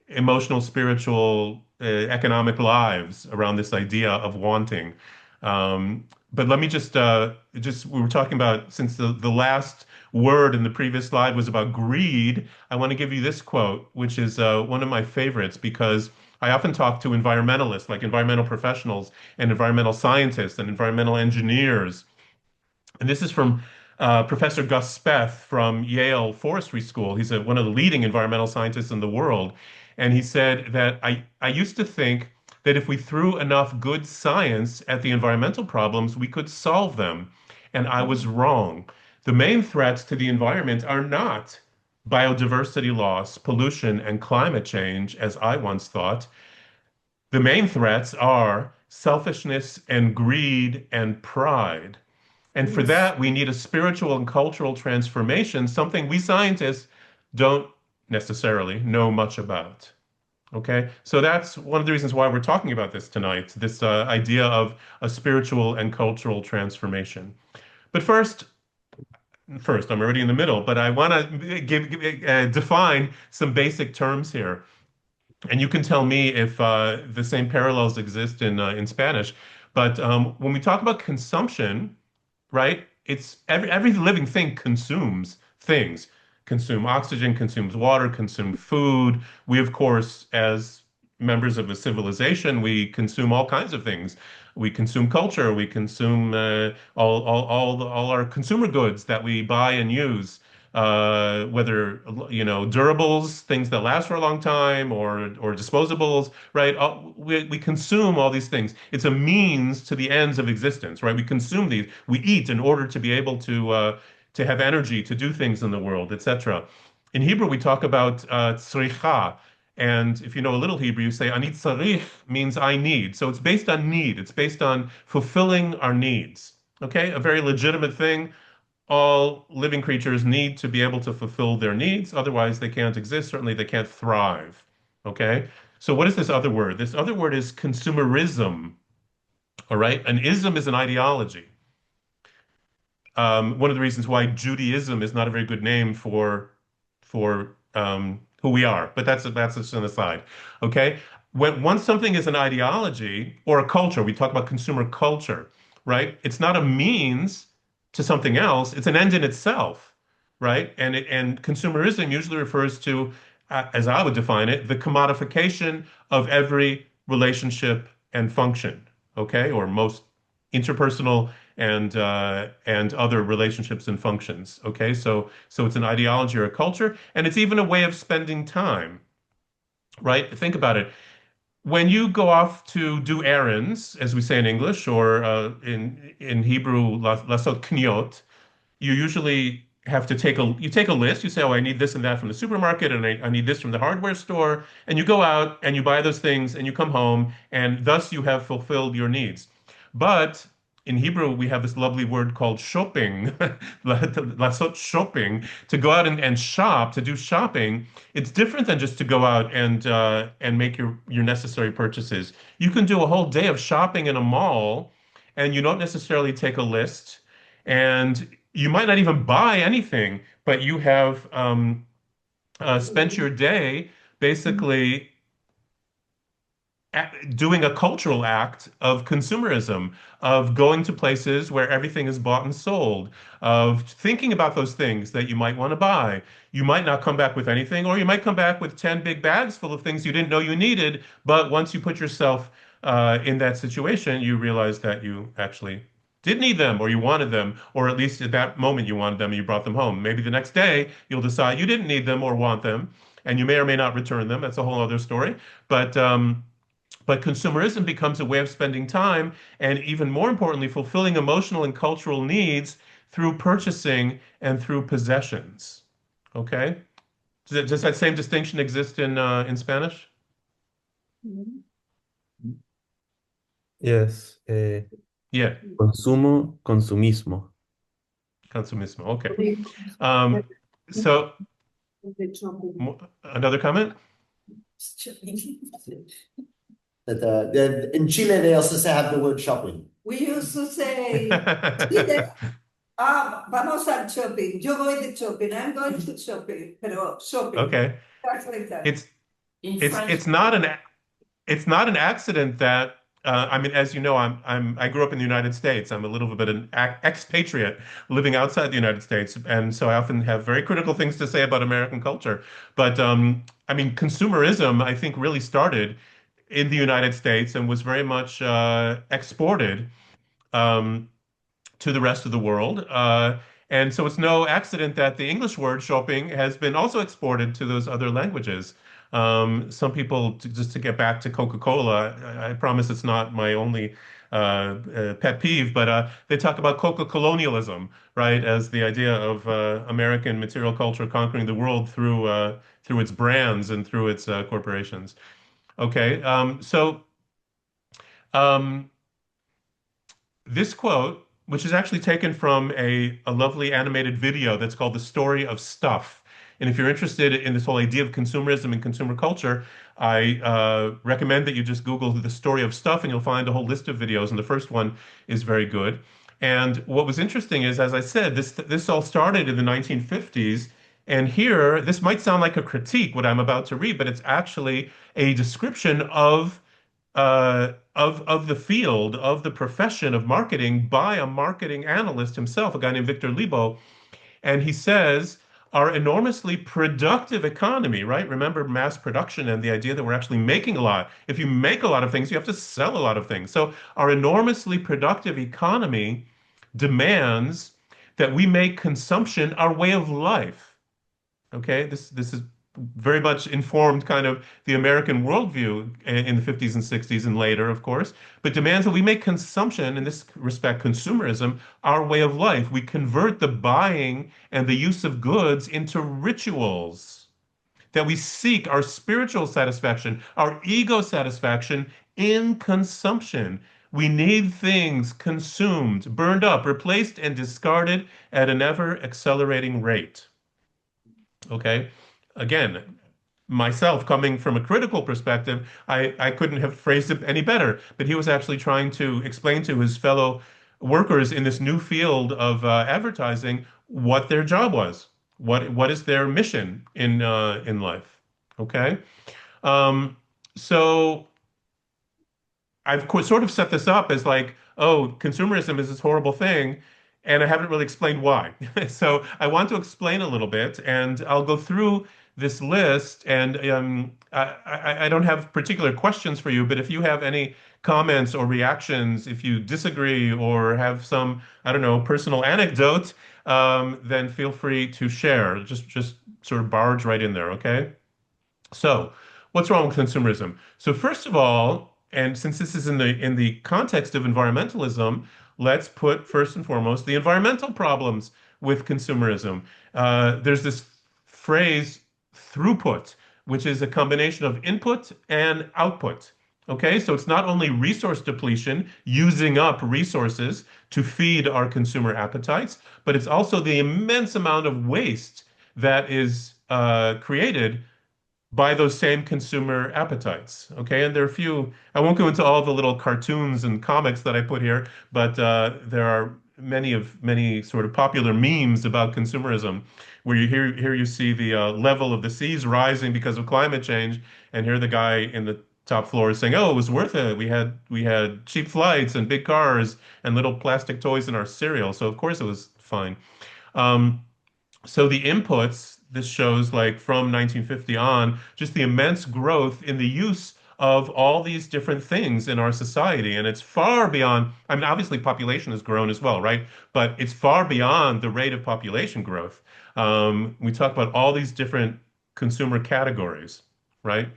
[SPEAKER 2] emotional, spiritual, economic lives around this idea of wanting. But let me just we were talking about, since the last word in the previous slide was about greed, I want to give you this quote, which is one of my favorites, because I often talk to environmentalists, like environmental professionals and environmental scientists and environmental engineers. And this is from Professor Gus Speth from Yale Forestry School. He's one of the leading environmental scientists in the world. And he said that I used to think that if we threw enough good science at the environmental problems, we could solve them. And I was wrong. The main threats to the environment are not biodiversity loss, pollution, and climate change, as I once thought. The main threats are selfishness and greed and pride. And for that, we need a spiritual and cultural transformation, something we scientists don't necessarily know much about. Okay, so that's one of the reasons why we're talking about this tonight, this idea of a spiritual and cultural transformation. But first, I'm already in the middle, but I want to define some basic terms here. And you can tell me if the same parallels exist in Spanish. But when we talk about consumption, right? It's every living thing consumes things. Consume oxygen, consumes water, consume food. We, of course, as members of a civilization, we consume all kinds of things. We consume culture. We consume all our consumer goods that we buy and use. Whether durables, things that last for a long time, or disposables, right? We consume all these things. It's a means to the ends of existence, right? We consume these. We eat in order to be able to have energy to do things in the world, etc. In Hebrew, we talk about tzricha, and if you know a little Hebrew, you say ani tzarich means I need. So it's based on need. It's based on fulfilling our needs. Okay, a very legitimate thing. All living creatures need to be able to fulfill their needs. Otherwise, they can't exist. Certainly, they can't thrive. Okay? So, what is this other word? This other word is consumerism. All right? An ism is an ideology. One of the reasons why Judaism is not a very good name for who we are, but that's just an aside. Okay? Once something is an ideology or a culture, we talk about consumer culture, right? It's not a means to something else; it's an end in itself, right? And consumerism usually refers to, as I would define it, the commodification of every relationship and function. Okay, or most interpersonal and other relationships and functions. Okay, so it's an ideology or a culture, and it's even a way of spending time, right? Think about it. When you go off to do errands, as we say in English, or in Hebrew, lasot kniot, you usually have to take a list. You say, oh, I need this and that from the supermarket, and I need this from the hardware store, and you go out and you buy those things, and you come home, and thus you have fulfilled your needs. But in Hebrew, we have this lovely word called shopping, lasot shopping, to go out and shop, to do shopping. It's different than just to go out and make your necessary purchases. You can do a whole day of shopping in a mall, and you don't necessarily take a list, and you might not even buy anything, but you have spent your day basically doing a cultural act of consumerism, of going to places where everything is bought and sold, of thinking about those things that you might want to buy. You might not come back with anything, or you might come back with 10 big bags full of things you didn't know you needed. But once you put yourself in that situation, you realize that you actually did need them, or you wanted them, or at least at that moment you wanted them and you brought them home. Maybe the next day you'll decide you didn't need them or want them, and you may or may not return them. That's a whole other story. But consumerism becomes a way of spending time and, even more importantly, fulfilling emotional and cultural needs through purchasing and through possessions. Okay? Does that same distinction exist in Spanish?
[SPEAKER 9] Yes.
[SPEAKER 2] Yeah,
[SPEAKER 9] Consumo, consumismo.
[SPEAKER 2] consumismo. Okay. So, another comment?
[SPEAKER 5] In Chile, they also have the word shopping.
[SPEAKER 3] We used to say, vamos al shopping. Yo voy de shopping. I'm going to shopping. Pero shopping.
[SPEAKER 2] Okay.
[SPEAKER 3] That's like that.
[SPEAKER 2] It's not an accident that I mean, as you know, I grew up in the United States. I'm a little bit an expatriate living outside the United States, and so I often have very critical things to say about American culture. But I mean, consumerism, I think, really started in the United States and was very much exported um, to the rest of the world. And so it's no accident that the English word shopping has been also exported to those other languages. Some people, just to get back to Coca-Cola, I promise it's not my only pet peeve, but they talk about Coca-colonialism, right, as the idea of American material culture conquering the world through its brands and through its corporations. Okay, um, this quote, which is actually taken from a lovely animated video that's called The Story of Stuff. And if you're interested in this whole idea of consumerism and consumer culture, I recommend that you just Google The Story of Stuff and you'll find a whole list of videos. And the first one is very good. And what was interesting is, as I said, this all started in the 1950s And here, this might sound like a critique, what I'm about to read, but it's actually a description of the field, of the profession of marketing by a marketing analyst himself, a guy named Victor Libo. And he says, our enormously productive economy, right? Remember mass production and the idea that we're actually making a lot. If you make a lot of things, you have to sell a lot of things. So our enormously productive economy demands that we make consumption our way of life. Okay, this is very much informed kind of the American worldview in the 50s and 60s and later, of course, but demands that we make consumption, in this respect, consumerism, our way of life. We convert the buying and the use of goods into rituals, that we seek our spiritual satisfaction, our ego satisfaction in consumption. We need things consumed, burned up, replaced, and discarded at an ever accelerating rate. Okay. Again, myself coming from a critical perspective, I couldn't have phrased it any better. But he was actually trying to explain to his fellow workers in this new field of advertising what their job was, what is their mission in life. Okay. Um, so I've sort of set this up as like, oh, consumerism is this horrible thing, and I haven't really explained why. So I want to explain a little bit, and I'll go through this list. And I don't have particular questions for you, but if you have any comments or reactions, if you disagree or have some, I don't know, personal anecdote, then feel free to share. Just sort of barge right in there, okay? So, what's wrong with consumerism? So, first of all, and since this is in the context of environmentalism, let's put first and foremost the environmental problems with consumerism. There's this phrase throughput, which is a combination of input and output. Okay, so it's not only resource depletion, using up resources to feed our consumer appetites, but it's also the immense amount of waste that is created by those same consumer appetites. Okay, and there are a few, I won't go into all the little cartoons and comics that I put here, but there are many sort of popular memes about consumerism, where here you see the level of the seas rising because of climate change, and here the guy in the top floor is saying, "Oh, it was worth it. We had cheap flights and big cars and little plastic toys in our cereal, so of course it was fine." Um, so the inputs, this shows like from 1950 on, just the immense growth in the use of all these different things in our society. And it's far beyond, I mean, obviously population has grown as well, right? But it's far beyond the rate of population growth. We talk about all these different consumer categories, right?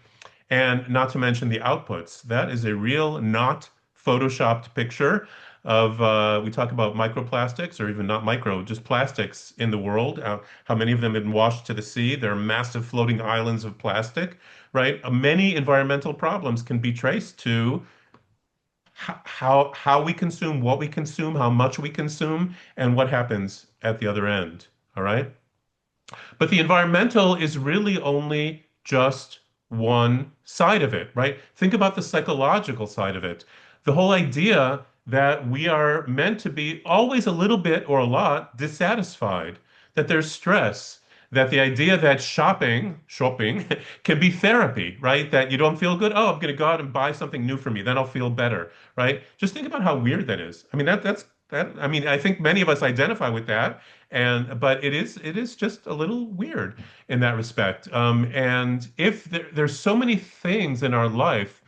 [SPEAKER 2] And not to mention the outputs. That is a real, not photoshopped picture of, we talk about microplastics, or even not micro, just plastics in the world, how many of them have been washed to the sea. There are massive floating islands of plastic, right? Many environmental problems can be traced to how we consume, what we consume, how much we consume, and what happens at the other end, all right? But the environmental is really only just one side of it, right? Think about the psychological side of it. The whole idea that we are meant to be always a little bit or a lot dissatisfied, that there's stress, that the idea that shopping can be therapy, right? That you don't feel good. Oh, I'm going to go out and buy something new for me. Then I'll feel better, right? Just think about how weird that is. I mean, I mean, I think many of us identify with that, but it is just a little weird in that respect. And if there's so many things in our life,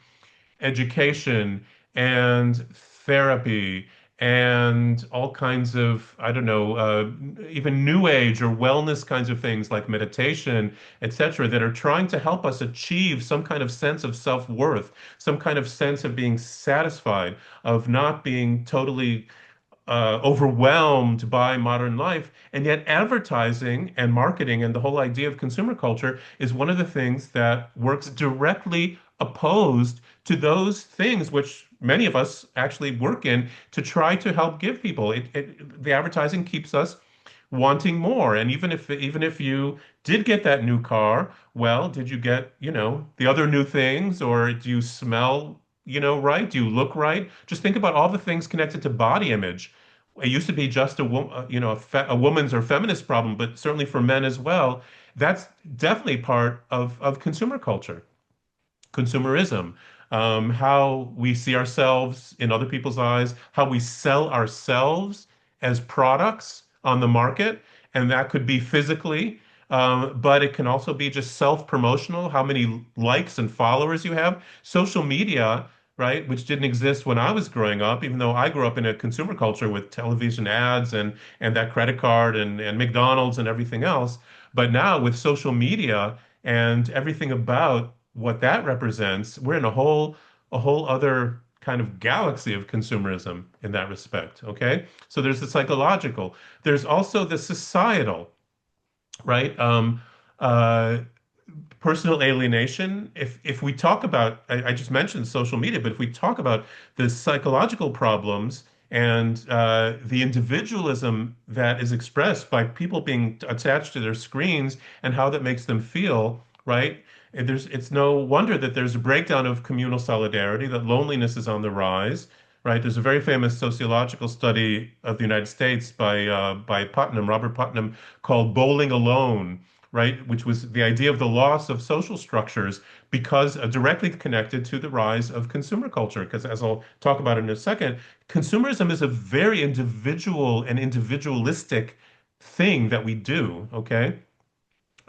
[SPEAKER 2] education and therapy and all kinds of, I don't know, even new age or wellness kinds of things like meditation, etc., that are trying to help us achieve some kind of sense of self-worth, some kind of sense of being satisfied, of not being totally overwhelmed by modern life. And yet, advertising and marketing and the whole idea of consumer culture is one of the things that works directly opposed to those things which many of us actually work in to try to help give people. The advertising keeps us wanting more. And even if you did get that new car, well, did you get, the other new things, or do you smell, right? Do you look right? Just think about all the things connected to body image. it used to be just a woman's or feminist problem, but certainly for men as well. That's definitely part of consumer culture, consumerism, how we see ourselves in other people's eyes, how we sell ourselves as products on the market, and that could be physically, but it can also be just self-promotional, how many likes and followers you have. Social media, right, which didn't exist when I was growing up, even though I grew up in a consumer culture with television ads and that credit card and McDonald's and everything else. But now with social media and everything about what that represents, we're in a whole other kind of galaxy of consumerism in that respect. Okay, so there's the psychological. There's also the societal, right? Uh, Personal alienation. If we talk about, I just mentioned social media, but if we talk about the psychological problems and the individualism that is expressed by people being attached to their screens and how that makes them feel, right? It's no wonder that there's a breakdown of communal solidarity, that loneliness is on the rise, right? There's a very famous sociological study of the United States by Robert Putnam, called Bowling Alone, right? Which was the idea of the loss of social structures because directly connected to the rise of consumer culture. Because as I'll talk about in a second, consumerism is a very individual and individualistic thing that we do, okay?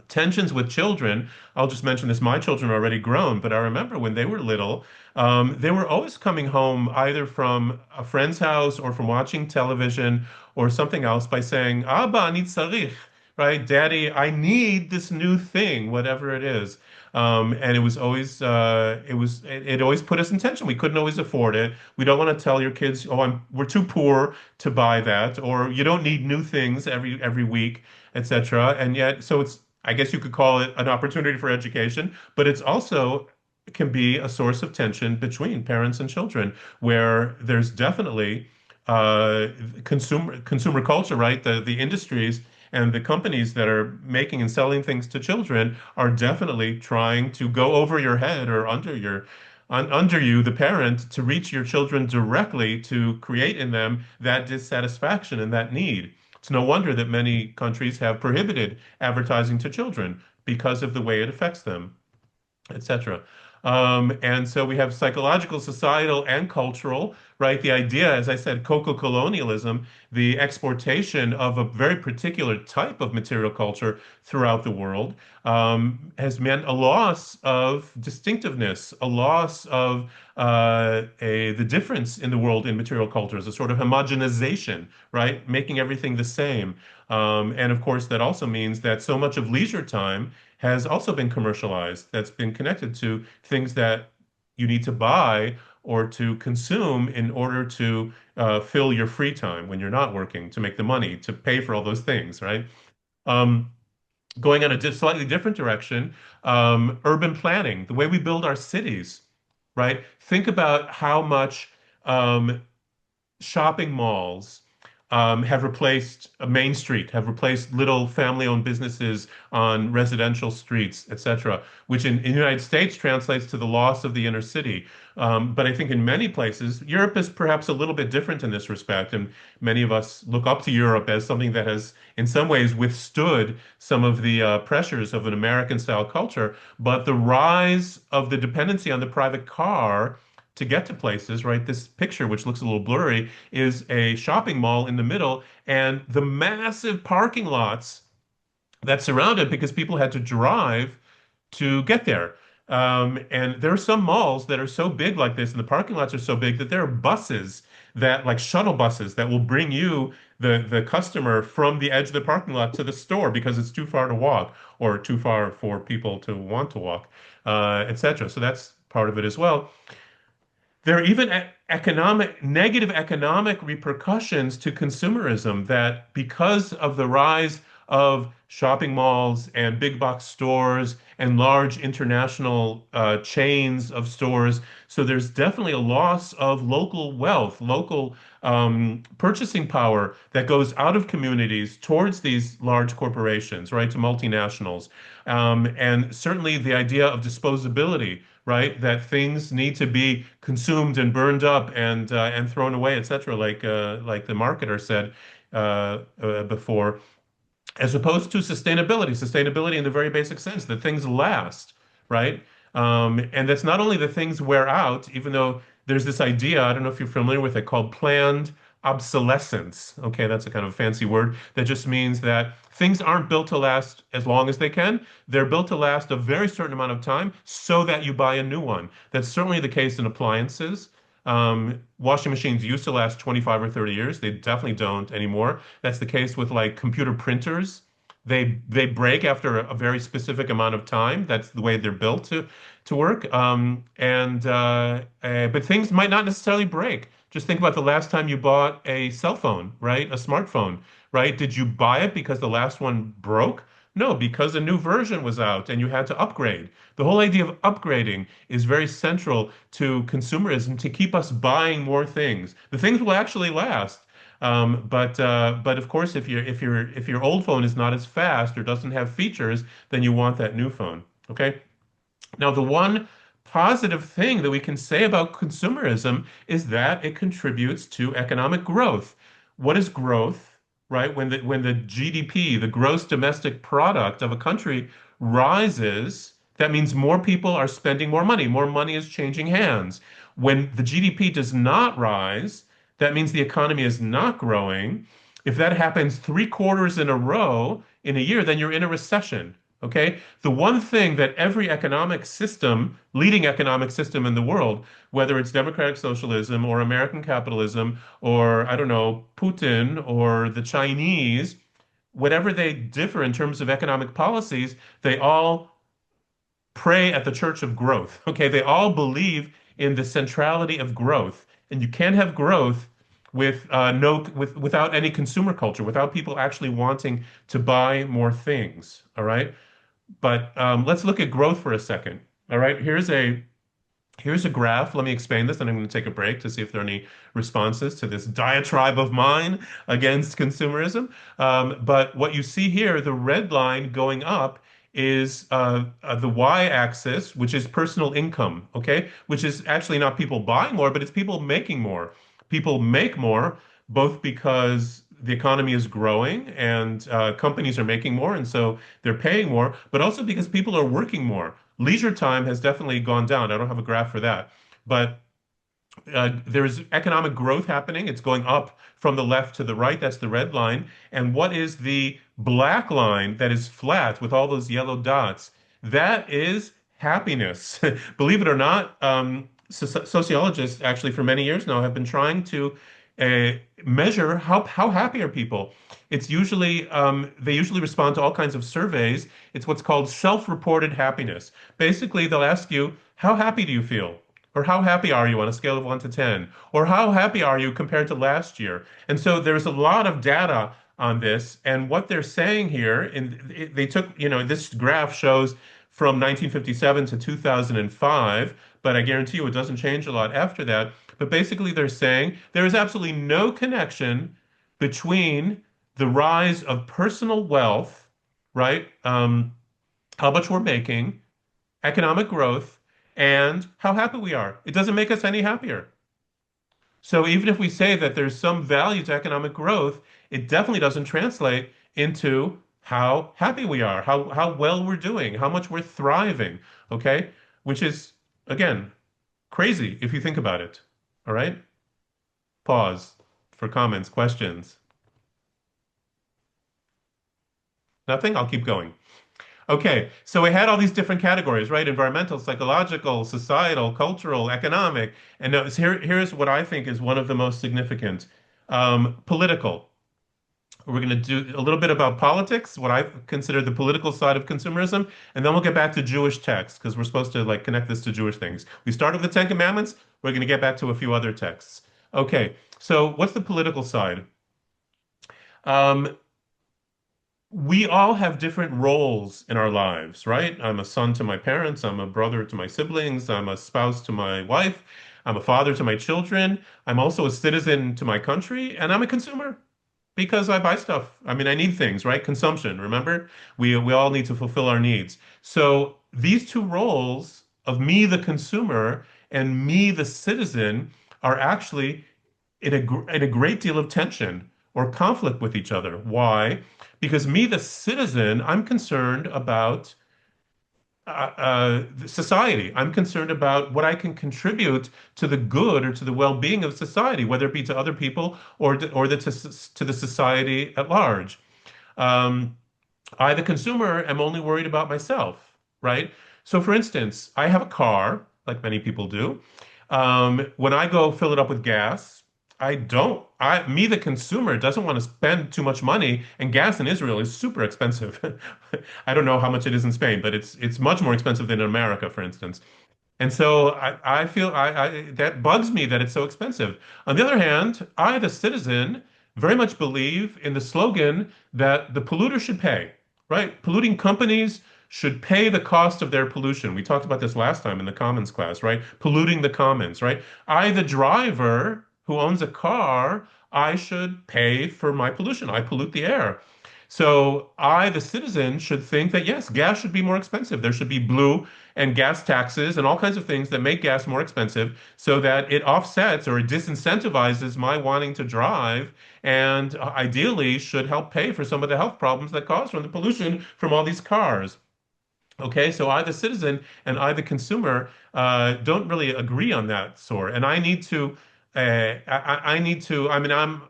[SPEAKER 2] Tensions with children. I'll just mention this. My children are already grown, but I remember when they were little, they were always coming home either from a friend's house or from watching television or something else by saying, Abba, ani tzarich, right? Daddy, I need this new thing, whatever it is. And it was always, it always put us in tension. We couldn't always afford it. We don't want to tell your kids, oh, we're too poor to buy that, or you don't need new things every week, etc. And yet, so it's, I guess you could call it an opportunity for education, but it's also can be a source of tension between parents and children, where there's definitely consumer culture, right? The industries and the companies that are making and selling things to children are definitely trying to go over your head or under you, the parent, to reach your children directly to create in them that dissatisfaction and that need. It's no wonder that many countries have prohibited advertising to children because of the way it affects them, etc. And so we have psychological, societal, and cultural, right? The idea, as I said, coco-colonialism, the exportation of a very particular type of material culture throughout the world, has meant a loss of distinctiveness, a loss of the difference in the world in material cultures, a sort of homogenization, right? Making everything the same. And of course, that also means that so much of leisure time has also been commercialized, that's been connected to things that you need to buy or to consume in order to fill your free time when you're not working, to make the money, to pay for all those things, right? Um, Going in a slightly different direction, urban planning, the way we build our cities, right? Think about how much shopping malls have replaced Main Street, have replaced little family-owned businesses on residential streets, etc., which in the United States translates to the loss of the inner city. But I think in many places, Europe is perhaps a little bit different in this respect, and many of us look up to Europe as something that has, in some ways, withstood some of the pressures of an American-style culture. But the rise of the dependency on the private car to get to places, right? This picture, which looks a little blurry, is a shopping mall in the middle, and the massive parking lots that surround it because people had to drive to get there. And there are some malls that are so big like this, and the parking lots are so big that there are buses that, like shuttle buses, that will bring you, the customer, from the edge of the parking lot to the store because it's too far to walk or too far for people to want to walk, etc. So that's part of it as well. There are even negative economic repercussions to consumerism, that because of the rise of shopping malls and big box stores and large international chains of stores. So there's definitely a loss of local wealth, local purchasing power that goes out of communities towards these large corporations, right, to multinationals. And certainly the idea of disposability, right, that things need to be consumed and burned up and thrown away, etc., like the marketer said before, as opposed to sustainability. Sustainability in the very basic sense that things last, right? And that's not only that things wear out, even though there's this idea, I don't know if you're familiar with it, called planned obsolescence. Okay, that's a kind of fancy word that just means that things aren't built to last as long as they can. They're built to last a very certain amount of time so that you buy a new one. That's certainly the case in appliances. Washing machines used to last 25 or 30 years. They definitely don't anymore. That's the case with like computer printers. They break after a very specific amount of time. That's the way they're built to work. But things might not necessarily break. Just think about the last time you bought a cell phone, right? A smartphone, right? Did you buy it because the last one broke? No, because a new version was out and you had to upgrade. The whole idea of upgrading is very central to consumerism to keep us buying more things. The things will actually last. But of course, if your old phone is not as fast or doesn't have features, then you want that new phone. Okay. Now, the one positive thing that we can say about consumerism is that it contributes to economic growth. What is growth, right? When the GDP, the gross domestic product of a country rises, that means more people are spending more money. More money is changing hands. When the GDP does not rise, that means the economy is not growing. If that happens 3 quarters in a row in a year, then you're in a recession. Okay? The one thing that every economic system, leading economic system in the world, whether it's democratic socialism or American capitalism or, I don't know, Putin or the Chinese, whatever they differ in terms of economic policies, they all pray at the church of growth. Okay? They all believe in the centrality of growth. And you can't have growth without any consumer culture, without people actually wanting to buy more things. All right. But let's look at growth for a second. All right, here's a graph. Let me explain this, and I'm going to take a break to see if there are any responses to this diatribe of mine against consumerism. But what you see here, the red line going up is the y-axis, which is personal income, okay? Which is actually not people buying more, but it's people making more. People make more both because the economy is growing and companies are making more, and so they're paying more, but also because people are working more. Leisure time has definitely gone down. I don't have a graph for that, but there's economic growth happening. It's going up from the left to the right. That's the red line. And what is the black line that is flat with all those yellow dots? That is happiness. Believe it or not, sociologists actually for many years now have been trying to measure how happy are people. It's usually they usually respond to all kinds of surveys. It's what's called self-reported happiness. Basically, they'll ask you, how happy do you feel? Or how happy are you on a scale of 1 to 10? Or how happy are you compared to last year? And so there's a lot of data on this. And what they're saying here, and they took, this graph shows from 1957 to 2005, but I guarantee you it doesn't change a lot after that. But basically, they're saying there is absolutely no connection between the rise of personal wealth, right? How much we're making, economic growth, and how happy we are. It doesn't make us any happier. So even if we say that there's some value to economic growth, it definitely doesn't translate into how happy we are, how well we're doing, how much we're thriving, okay? Which is, again, crazy if you think about it. All right? Pause for comments, questions. Nothing? I'll keep going. Okay, so we had all these different categories, right? Environmental, psychological, societal, cultural, economic. And now, here's what I think is one of the most significant. Political. We're going to do a little bit about politics, what I consider the political side of consumerism, and then we'll get back to Jewish texts, because we're supposed to like connect this to Jewish things. We started with the Ten Commandments. We're going to get back to a few other texts. Okay, so what's the political side? we all have different roles in our lives, right? I'm a son to my parents, I'm a brother to my siblings, I'm a spouse to my wife, I'm a father to my children, I'm also a citizen to my country, and I'm a consumer because I buy stuff. I mean, I need things, right? Consumption, remember? We all need to fulfill our needs. So these two roles of me, the consumer, and me, the citizen, are actually in a great deal of tension or conflict with each other. Why? Because me, the citizen, I'm concerned about society. I'm concerned about what I can contribute to the good or to the well-being of society, whether it be to other people to the society at large. Um, I, the consumer, am only worried about myself, right? So, for instance, I have a car, like many people do. When I go fill it up with gas, me, the consumer, doesn't want to spend too much money, and gas in Israel is super expensive. I don't know how much it is in Spain, but it's much more expensive than in America, for instance. And so I feel that bugs me that it's so expensive. On the other hand, I, the citizen, very much believe in the slogan that the polluter should pay, right? Polluting companies should pay the cost of their pollution. We talked about this last time in the commons class, right? Polluting the commons, right? I, the driver who owns a car, I should pay for my pollution. I pollute the air. So I, the citizen, should think that yes, gas should be more expensive. There should be blue and gas taxes and all kinds of things that make gas more expensive so that it offsets or it disincentivizes my wanting to drive and ideally should help pay for some of the health problems that cause from the pollution from all these cars. Okay, so I, the citizen, and I, the consumer, don't really agree on that sort. And I need to, I need to, I mean, I'm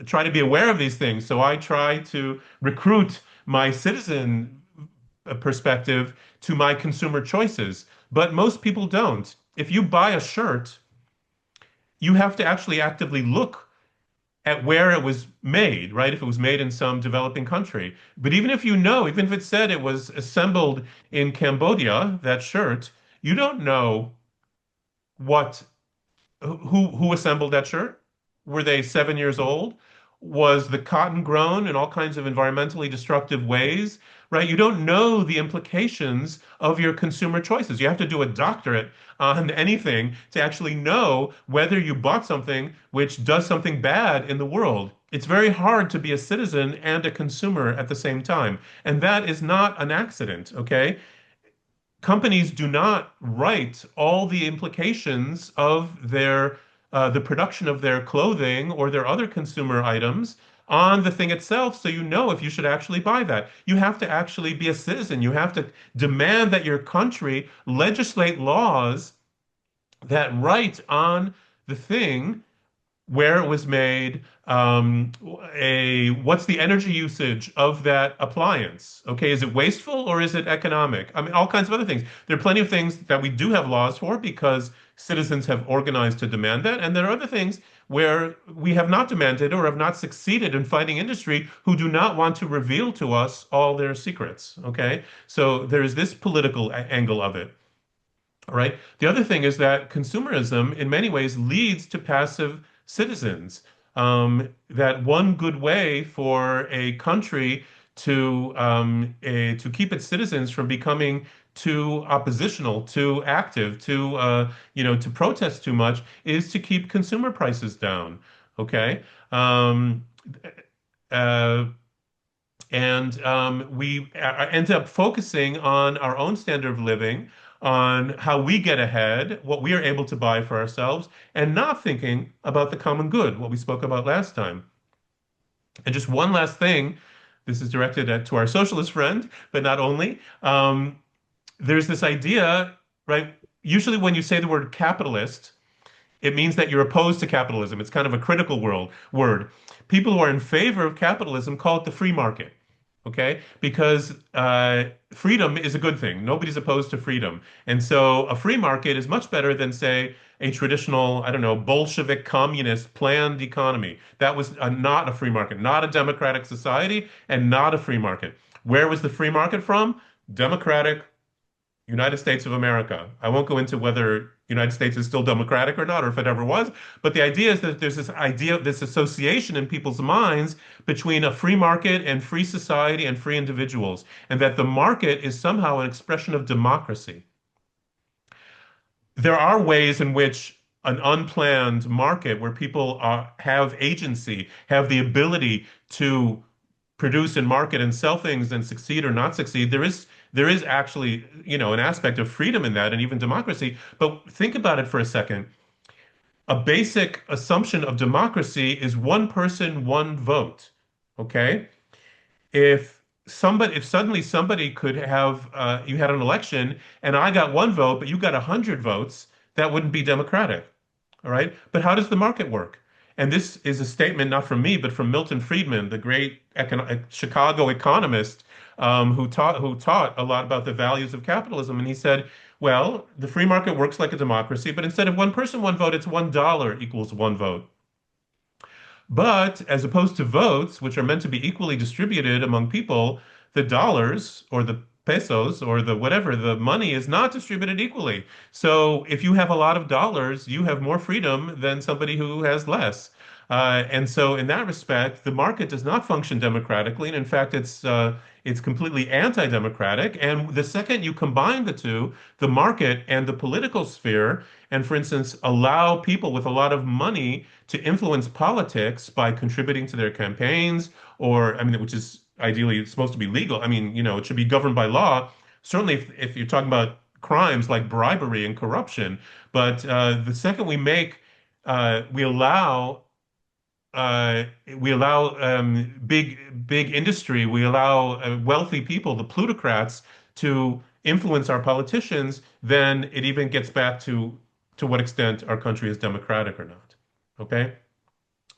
[SPEAKER 2] trying to be aware of these things. So I try to recruit my citizen perspective to my consumer choices. But most people don't. If you buy a shirt, you have to actually actively look at where it was made, right? If it was made in some developing country. But even if you know, even if it said it was assembled in Cambodia, that shirt, you don't know what who assembled that shirt? Were they 7 years old? Was the cotton grown in all kinds of environmentally destructive ways? Right? You don't know the implications of your consumer choices. You have to do a doctorate on anything to actually know whether you bought something which does something bad in the world. It's very hard to be a citizen and a consumer at the same time. And that is not an accident, okay? Companies do not write all the implications of the production of their clothing or their other consumer items on the thing itself, so you know if you should actually buy that. You have to actually be a citizen. You have to demand that your country legislate laws that write on the thing where it was made, what's the energy usage of that appliance? Okay, is it wasteful or is it economic? I mean, all kinds of other things. There are plenty of things that we do have laws for because citizens have organized to demand that, and there are other things where we have not demanded or have not succeeded in fighting industry who do not want to reveal to us all their secrets. Okay, so there is this political angle of it. All right. The other thing is that consumerism, in many ways, leads to passive citizens. That one good way for a country to keep its citizens from becoming too oppositional, too active, to protest too much, is to keep consumer prices down. Okay. Uh, and we end up focusing on our own standard of living, on how we get ahead, what we are able to buy for ourselves, and not thinking about the common good, what we spoke about last time. And just one last thing, this is directed to our socialist friend, but not only. There's this idea, right? Usually when you say the word capitalist, it means that you're opposed to capitalism. It's kind of a critical word. People who are in favor of capitalism call it the free market. Okay, because freedom is a good thing. Nobody's opposed to freedom. And so a free market is much better than, say, a traditional, I don't know, Bolshevik communist planned economy. That was not a free market, not a democratic society, and not a free market. Where was the free market from? Democratic United States of America. I won't go into whether United States is still democratic or not, or if it ever was, but the idea is that there's this idea, this association in people's minds between a free market and free society and free individuals, and that the market is somehow an expression of democracy. There are ways in which an unplanned market where people have agency, have the ability to produce and market and sell things and succeed or not succeed, there is actually, an aspect of freedom in that and even democracy. But think about it for a second. A basic assumption of democracy is one person, one vote. Okay? If suddenly somebody could have, you had an election and I got one vote, but you got 100 votes, that wouldn't be democratic. All right. But how does the market work? And this is a statement not from me, but from Milton Friedman, the great Chicago economist, who taught a lot about the values of capitalism. And he said, well, the free market works like a democracy, but instead of one person, one vote, it's $1 equals one vote. But as opposed to votes, which are meant to be equally distributed among people, the dollars or the pesos or the whatever, the money is not distributed equally. So if you have a lot of dollars, you have more freedom than somebody who has less. And so in that respect, the market does not function democratically. And in fact, it's completely anti-democratic. And the second you combine the two, the market and the political sphere, and for instance, allow people with a lot of money to influence politics by contributing to their campaigns, or, I mean, which is ideally supposed to be legal. I mean, it should be governed by law. Certainly, if you're talking about crimes like bribery and corruption. But the second we allow uh, big industry, we allow wealthy people, the plutocrats, to influence our politicians, then it even gets back to what extent our country is democratic or not. Okay,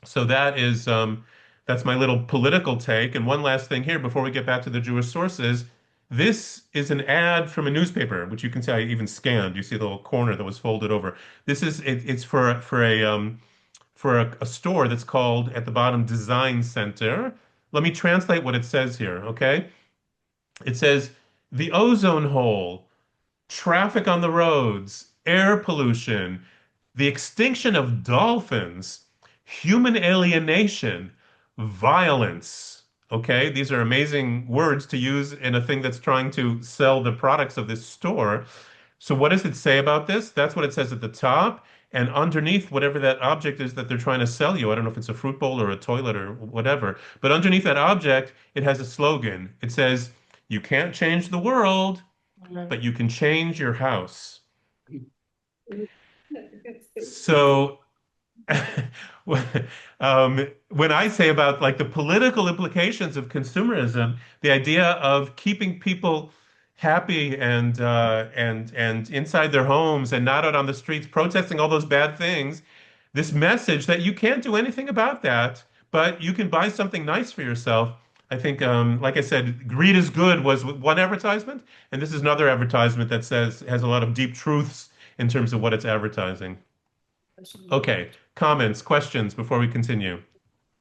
[SPEAKER 2] so that's my little political take. And one last thing here before we get back to the Jewish sources. This is an ad from a newspaper, which you can see I even scanned. You see the little corner that was folded over. It's for a store that's called at the bottom Design Center. Let me translate what it says here, okay? It says the ozone hole, traffic on the roads, air pollution, the extinction of dolphins, human alienation, violence. Okay, these are amazing words to use in a thing that's trying to sell the products of this store. So what does it say about this? That's what it says at the top. And underneath whatever that object is that they're trying to sell you, I don't know if it's a fruit bowl or a toilet or whatever, but underneath that object, it has a slogan. It says, you can't change the world, but you can change your house. So when I say about like the political implications of consumerism, the idea of keeping people happy and inside their homes and not out on the streets protesting all those bad things, this message that you can't do anything about that, but you can buy something nice for yourself. I think, like I said, greed is good was one advertisement, and this is another advertisement that has a lot of deep truths in terms of what it's advertising. Okay, comments, questions before we continue?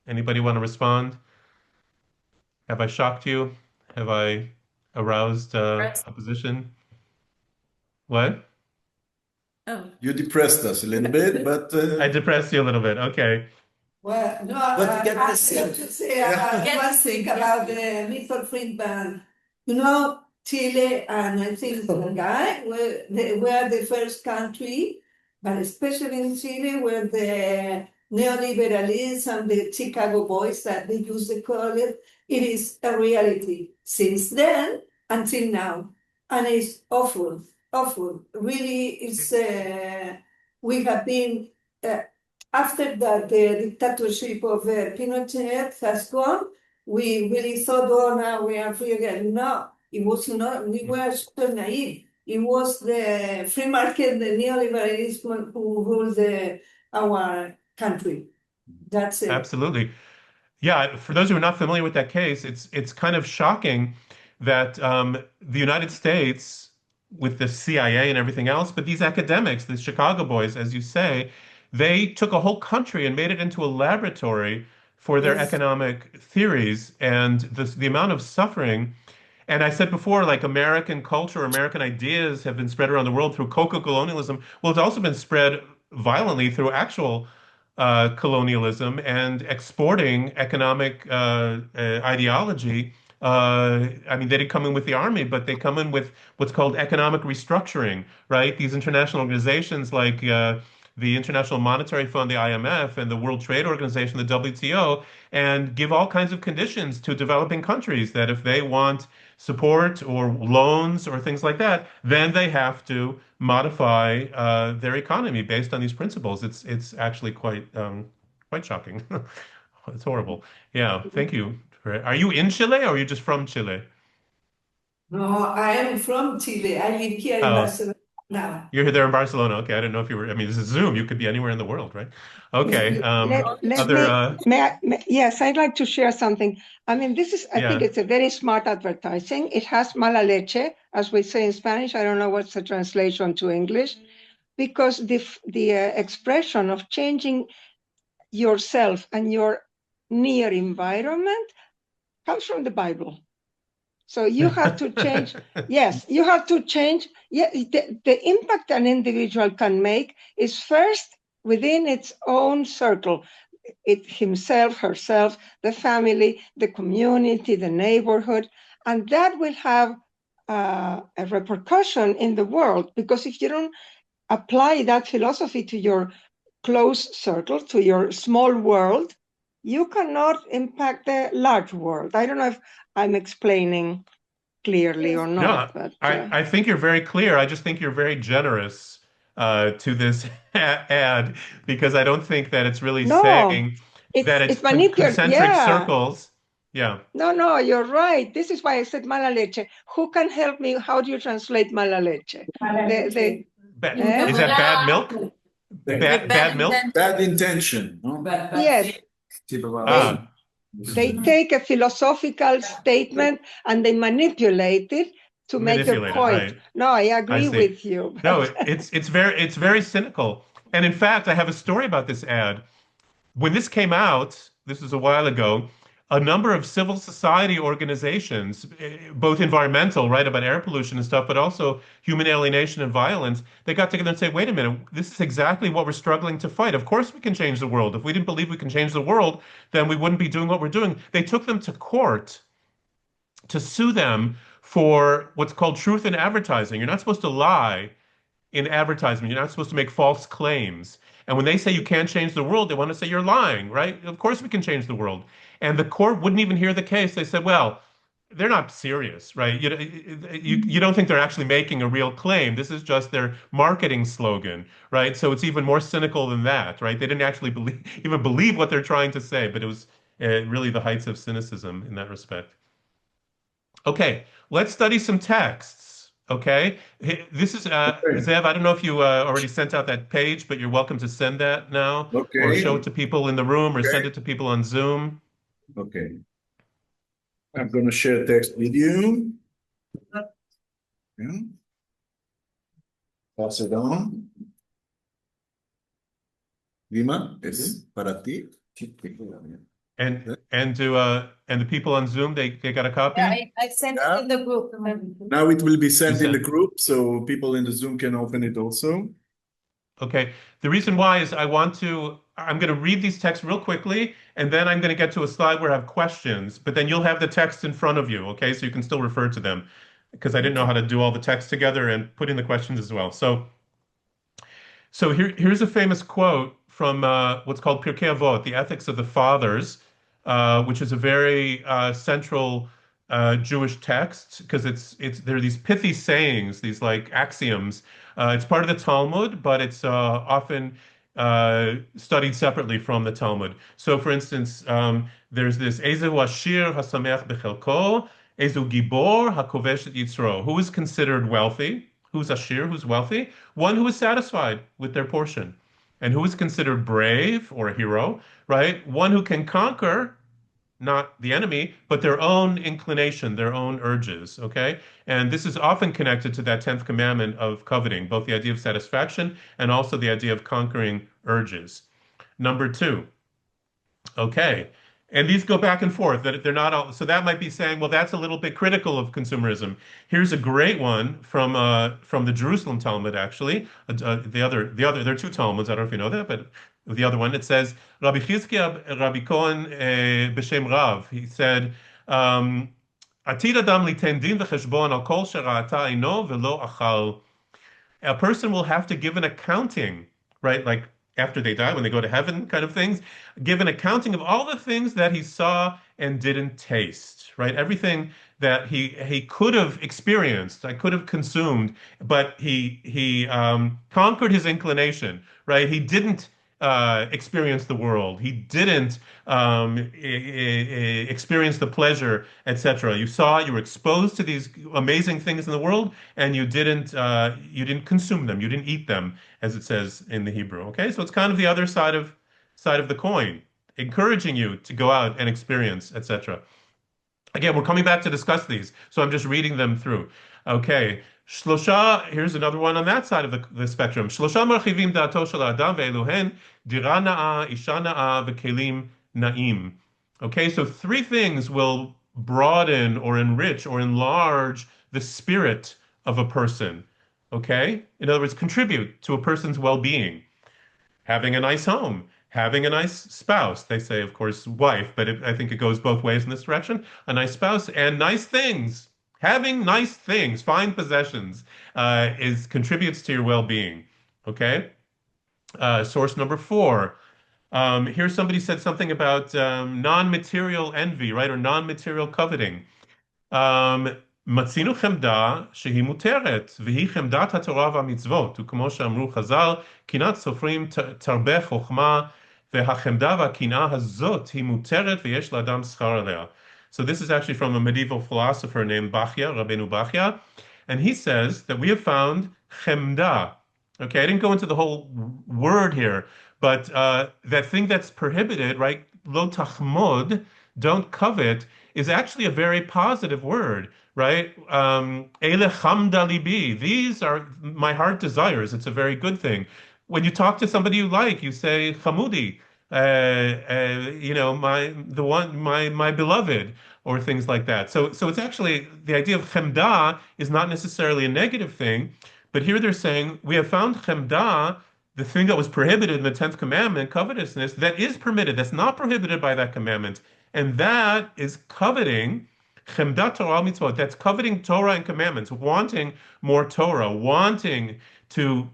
[SPEAKER 2] Anybody want to respond? Have I shocked you? Have I aroused opposition? What?
[SPEAKER 10] Oh.
[SPEAKER 1] You depressed us a little bit, but
[SPEAKER 2] I depressed you a little bit. Okay.
[SPEAKER 3] Well, no,
[SPEAKER 1] But
[SPEAKER 3] I
[SPEAKER 1] get
[SPEAKER 3] have
[SPEAKER 1] this-
[SPEAKER 3] to say
[SPEAKER 1] Yeah.
[SPEAKER 3] one thing about the Milton Friedman. Chile and I think Uruguay were the first country, but especially in Chile, where the neoliberalism, the Chicago boys that they used to call it, it is a reality since then until now. And it's awful, awful. Really, we have been, after that, the dictatorship of Pinochet has gone, we really thought, oh, now we are free again. No, it was not, we were so naive. It was the free market, the neoliberalism who ruled our country. That's it.
[SPEAKER 2] Absolutely. Yeah, for those who are not familiar with that case, it's kind of shocking that the United States, with the CIA and everything else, but these academics, the Chicago boys, as you say, they took a whole country and made it into a laboratory for their
[SPEAKER 3] Yes.
[SPEAKER 2] economic theories, and the amount of suffering. And I said before, like American culture, American ideas have been spread around the world through colonialism. Well, it's also been spread violently through actual colonialism and exporting economic ideology. I mean, they didn't come in with the army, but they come in with what's called economic restructuring, right? These international organizations like the International Monetary Fund, the IMF, and the World Trade Organization, the WTO, and give all kinds of conditions to developing countries that if they want support or loans or things like that, then they have to modify their economy based on these principles. It's actually quite shocking. It's horrible. Yeah, thank you. Are you in Chile or are you just from Chile?
[SPEAKER 3] No, I am from Chile. I live here in Barcelona now.
[SPEAKER 2] You're there in Barcelona. Okay, I didn't know if you were. I mean, this is Zoom. You could be anywhere in the world, right? Okay.
[SPEAKER 6] Yes, I'd like to share something. I mean, I think it's a very smart advertising. It has mala leche, as we say in Spanish. I don't know what's the translation to English, because the expression of changing yourself and your near environment comes from the Bible. So you have to change. Yes, you have to change. Yeah, the impact an individual can make is first within its own circle. It himself, herself, the family, the community, the neighborhood, and that will have a repercussion in the world, because if you don't apply that philosophy to your close circle, to your small world, you cannot impact the large world. I don't know if I'm explaining clearly or not.
[SPEAKER 2] No,
[SPEAKER 6] but
[SPEAKER 2] I think you're very clear. I just think you're very generous to this ad, because I don't think that it's really saying that it's concentric circles. Yeah.
[SPEAKER 6] No, you're right. This is why I said mala leche. Who can help me? How do you translate mala leche?
[SPEAKER 2] Is that bad milk? Bad milk?
[SPEAKER 1] Bad intention.
[SPEAKER 6] Yes. They take a philosophical statement and they manipulate it to make their point.
[SPEAKER 2] Right.
[SPEAKER 6] No, I agree with you.
[SPEAKER 2] No, it's very cynical. And in fact, I have a story about this ad. When this came out, this was a while ago, a number of civil society organizations, both environmental, right, about air pollution and stuff, but also human alienation and violence, they got together and said, wait a minute, this is exactly what we're struggling to fight. Of course we can change the world. If we didn't believe we can change the world, then we wouldn't be doing what we're doing. They took them to court to sue them for what's called truth in advertising. You're not supposed to lie in advertisement. You're not supposed to make false claims. And when they say you can't change the world, they want to say you're lying, right? Of course we can change the world. And the court wouldn't even hear the case. They said, well, they're not serious, right? You don't think they're actually making a real claim. This is just their marketing slogan, right? So it's even more cynical than that, right? They didn't actually even believe what they're trying to say, but it was really the heights of cynicism in that respect. Okay, let's study some texts. Okay, this is Zev. I don't know if you already sent out that page, but you're welcome to send that now, or show it to people in the room, or send it to people on Zoom.
[SPEAKER 1] Okay, I'm going to share text with you. Yeah. Pass it on. Lima, es para ti.
[SPEAKER 2] And the people on Zoom, they got a copy?
[SPEAKER 4] Yeah, I sent it in the group.
[SPEAKER 1] Now it will be sent in the group, so people in the Zoom can open it also.
[SPEAKER 2] Okay. The reason why is I'm going to read these texts real quickly, and then I'm going to get to a slide where I have questions, but then you'll have the text in front of you, okay? So you can still refer to them, because I didn't know how to do all the text together and put in the questions as well. So here's a famous quote from what's called Pirkei Avot, the Ethics of the Fathers, which is a very central Jewish text, because there are these pithy sayings, these like axioms. It's part of the Talmud, but it's often studied separately from the Talmud. So, for instance, there's this Ezehu Ashir Hasameach Bechelko, Ezehu Gibor HaKovesh et Yitzro. Who is considered wealthy? Who's Ashir? Who's wealthy? One who is satisfied with their portion. And who is considered brave or a hero, right? One who can conquer not the enemy, but their own inclination, their own urges, okay? And this is often connected to that 10th commandment of coveting, both the idea of satisfaction and also the idea of conquering urges. Number 2, okay, And these go back and forth. That they're not all. So that might be saying, well, that's a little bit critical of consumerism. Here's a great one from the Jerusalem Talmud, actually. There are two Talmuds. I don't know if you know that, but the other one, it says, Rabbi Chizkiah Rabbi Cohen b'shem Rav. He said, "Atid adam liten din v'cheshbon al kol shera'ata ino v'lo achal." A person will have to give an accounting, right? Like after they die, when they go to heaven, kind of things, give an accounting of all the things that he saw and didn't taste, right? Everything that he could have experienced, I could have consumed, but he conquered his inclination, right? He didn't experience the world. He didn't experience the pleasure, etc. You saw, you were exposed to these amazing things in the world, and you didn't consume them. You didn't eat them, as it says in the Hebrew. Okay, so it's kind of the other side of the coin, encouraging you to go out and experience, etc. Again, we're coming back to discuss these, so I'm just reading them through. Okay, Shlosha, here's another one on that side of the spectrum. Shlosha marchivim da'ato shel ha'adam ve'eluhen dira na'a, isha na'a, ve'kelim na'im. Okay, so three things will broaden or enrich or enlarge the spirit of a person. Okay, in other words, contribute to a person's well-being. Having a nice home, having a nice spouse. They say, of course, wife, but I think it goes both ways in this direction. A nice spouse and nice things. Having nice things, fine possessions, contributes to your well-being. Okay. Source number 4. Here somebody said something about non-material envy, right, or non-material coveting. מצינו חמדה שהיא מותרת, והיא חמדת התורה והמצוות, וכמו שאמרו חז"ל, קנאת סופרים תרבה חוכמה, והחמדה והקנאה הזאת היא מותרת ויש לאדם שכר עליה. So this is actually from a medieval philosopher named Bachya, Rabbeinu Bachya, and he says that we have found chemda. Okay, I didn't go into the whole word here, but that thing that's prohibited, right? Lo tachmod, don't covet, is actually a very positive word, right? Ele chamda libi. These are my heart desires. It's a very good thing. When you talk to somebody you like, you say chamudi, my beloved, or things like that. So it's actually the idea of chemda is not necessarily a negative thing, but here they're saying we have found chemda, the thing that was prohibited in the 10th commandment, covetousness, that is permitted, that's not prohibited by that commandment. And that is coveting, chemda Torah mitzvot, that's coveting Torah and commandments, wanting more Torah, wanting to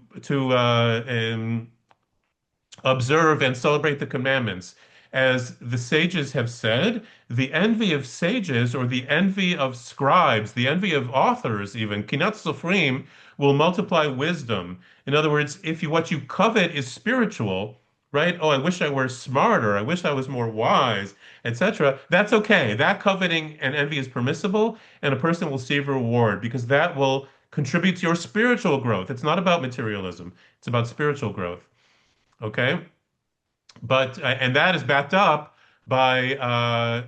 [SPEAKER 2] observe and celebrate the commandments. As the sages have said, the envy of sages, or the envy of scribes, the envy of authors even, kinat sofrim, will multiply wisdom. In other words, if what you covet is spiritual, right? Oh, I wish I were smarter. I wish I was more wise, etc. That's okay. That coveting and envy is permissible, and a person will see a reward because that will contribute to your spiritual growth. It's not about materialism. It's about spiritual growth. Okay? But and that is backed up by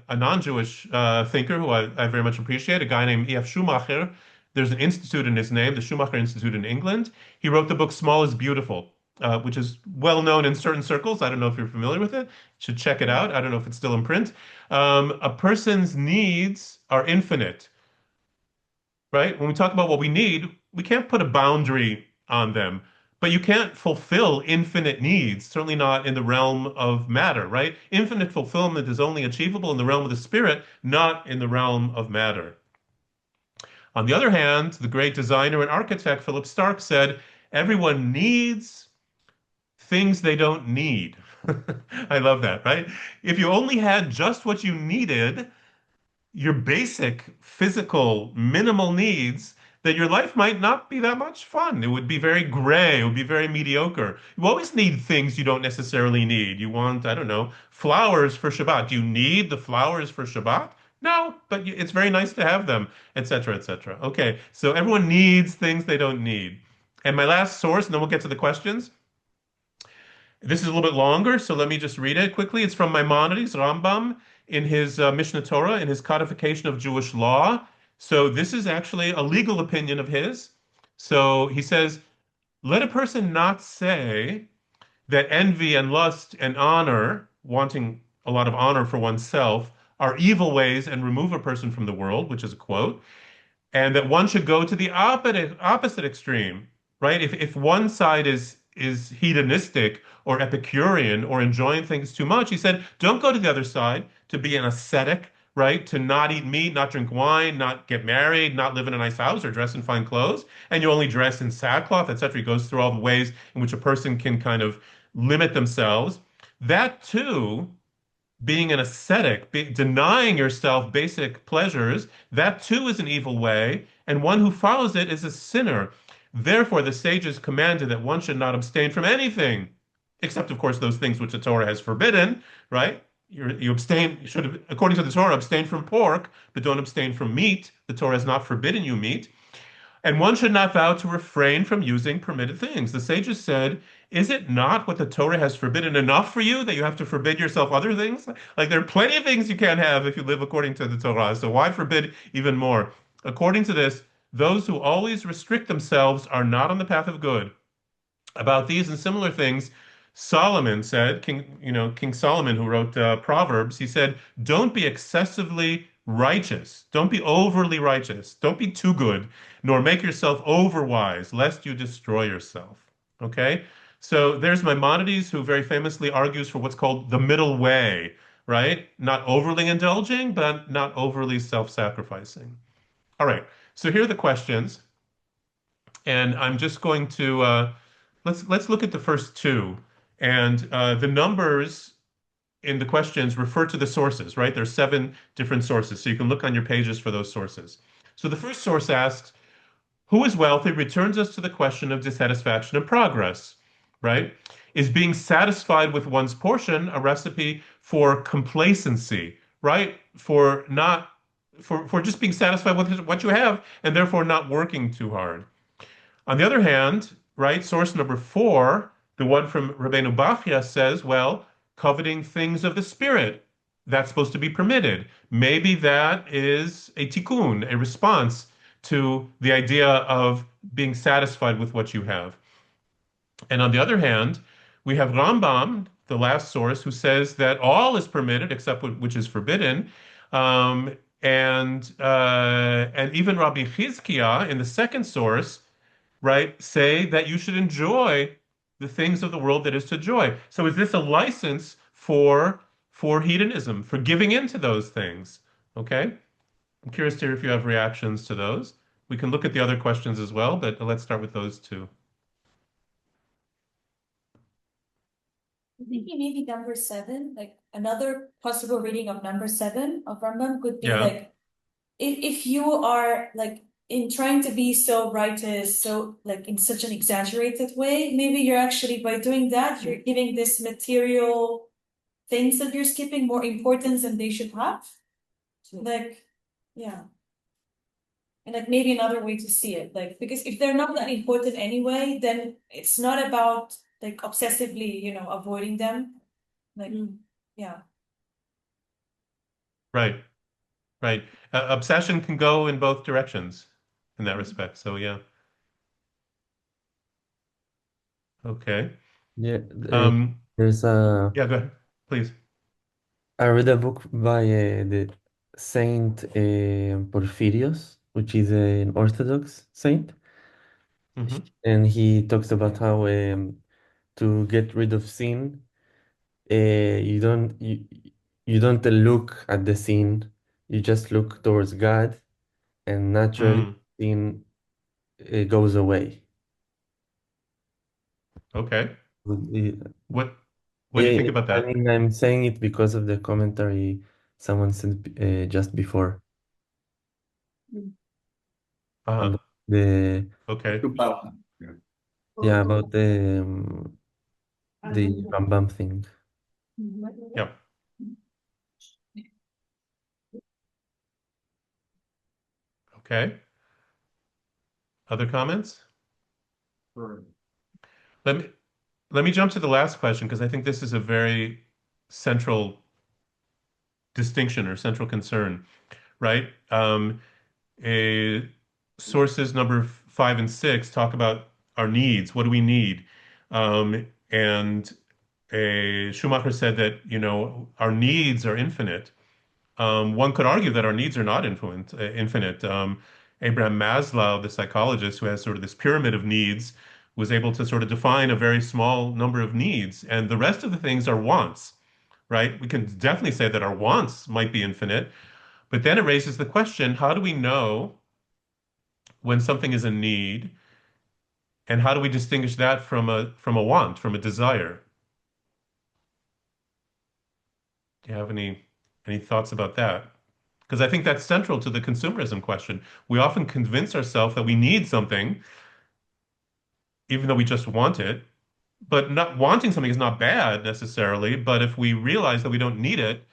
[SPEAKER 2] a non-Jewish thinker who I very much appreciate, a guy named E.F. Schumacher. There's an institute in his name, the Schumacher Institute in England. He wrote the book Small is Beautiful, which is well known in certain circles. I don't know if you're familiar with it. You should check it out. I don't know if it's still in print. A person's needs are infinite, right? When we talk about what we need, we can't put a boundary on them. But you can't fulfill infinite needs, certainly not in the realm of matter, right? Infinite fulfillment is only achievable in the realm of the spirit, not in the realm of matter. On the other hand, the great designer and architect Philip Stark said, everyone needs things they don't need. I love that, right? If you only had just what you needed, your basic physical minimal needs, then your life might not be that much fun. It would be very gray. It would be very mediocre. You always need things you don't necessarily need. You want, I don't know, flowers for Shabbat. Do you need the flowers for Shabbat? No, but it's very nice to have them, etc., etc. Okay, so everyone needs things they don't need. And my last source, and then we'll get to the questions. This is a little bit longer, so let me just read it quickly. It's from Maimonides, Rambam, in his Mishnah Torah, in his codification of Jewish law. So this is actually a legal opinion of his. So he says, let a person not say that envy and lust and honor, wanting a lot of honor for oneself are evil ways and remove a person from the world, which is a quote, and that one should go to the opposite extreme, right? If one side is hedonistic or Epicurean or enjoying things too much, he said, don't go to the other side to be an ascetic, right? To not eat meat, not drink wine, not get married, not live in a nice house or dress in fine clothes, and you only dress in sackcloth, etc. He goes through all the ways in which a person can kind of limit themselves. That too, being an ascetic, denying yourself basic pleasures, that too is an evil way, and one who follows it is a sinner. Therefore, the sages commanded that one should not abstain from anything, except, of course, those things which the Torah has forbidden, right? You abstain, you should, according to the Torah, abstain from pork, but don't abstain from meat. The Torah has not forbidden you meat. And one should not vow to refrain from using permitted things. The sages said, is it not what the Torah has forbidden enough for you that you have to forbid yourself other things? Like there are plenty of things you can't have if you live according to the Torah. So why forbid even more? According to this, those who always restrict themselves are not on the path of good. About these and similar things, Solomon said, King Solomon, who wrote Proverbs, he said, don't be excessively righteous. Don't be overly righteous. Don't be too good, nor make yourself overwise, lest you destroy yourself. Okay? So there's Maimonides, who very famously argues for what's called the middle way, right? Not overly indulging, but not overly self-sacrificing. All right. So here are the questions. And I'm just going to let's look at the first two. And the numbers in the questions refer to the sources, right? There's 7 different sources, so you can look on your pages for those sources. So the first source asks, who is wealthy returns us to the question of dissatisfaction and progress, right? Is being satisfied with one's portion a recipe for complacency, right? For just being satisfied with what you have and therefore not working too hard. On the other hand, right, source number 4, the one from Rabbeinu Bachya says, well, coveting things of the spirit, that's supposed to be permitted. Maybe that is a tikkun, a response to the idea of being satisfied with what you have. And on the other hand, we have Rambam, the last source, who says that all is permitted except which is forbidden. And even Rabbi Chizkiah in the second source, right, say that you should enjoy the things of the world that is to joy. So is this a license for hedonism, for giving into those things? Okay? I'm curious to hear if you have reactions to those. We can look at the other questions as well, but let's start with those two.
[SPEAKER 8] I think maybe number 7, like another possible reading of number 7 of Rambam could be like, if you are like in trying to be so righteous, so like in such an exaggerated way, maybe you're actually, by doing that, you're giving this material things that you're skipping more importance than they should have. Like, yeah. And like maybe another way to see it, like, because if they're not that important anyway, then it's not about like obsessively, avoiding them. Like, yeah.
[SPEAKER 2] Right. Right. Obsession can go in both directions in that respect. So, yeah. Okay.
[SPEAKER 9] Yeah,
[SPEAKER 2] there's yeah, go ahead, please.
[SPEAKER 9] I read a book by the Saint Porphyrios, which is an Orthodox saint, and he talks about how to get rid of sin, you don't look at the sin, you just look towards God, and naturally sin goes away.
[SPEAKER 2] Okay. What do
[SPEAKER 9] Yeah,
[SPEAKER 2] you think about that?
[SPEAKER 9] I mean, I'm saying it because of the commentary someone sent just before. About the
[SPEAKER 2] Okay.
[SPEAKER 9] yeah, about the Rambam thing.
[SPEAKER 2] Yeah. Okay. Other comments? Let me jump to the last question because I think this is a very central distinction or central concern, right? Sources number 5 and 6 talk about our needs. What do we need? And Schumacher said that, our needs are infinite. One could argue that our needs are not infinite. Abraham Maslow, the psychologist who has sort of this pyramid of needs, was able to sort of define a very small number of needs, and the rest of the things are wants, right? We can definitely say that our wants might be infinite, but then it raises the question, how do we know when something is a need, and how do we distinguish that from a want, from a desire? Do you have any thoughts about that? Because I think that's central to the consumerism question. We often convince ourselves that we need something, even though we just want it. But not wanting something is not bad necessarily. But if we realize that we don't need it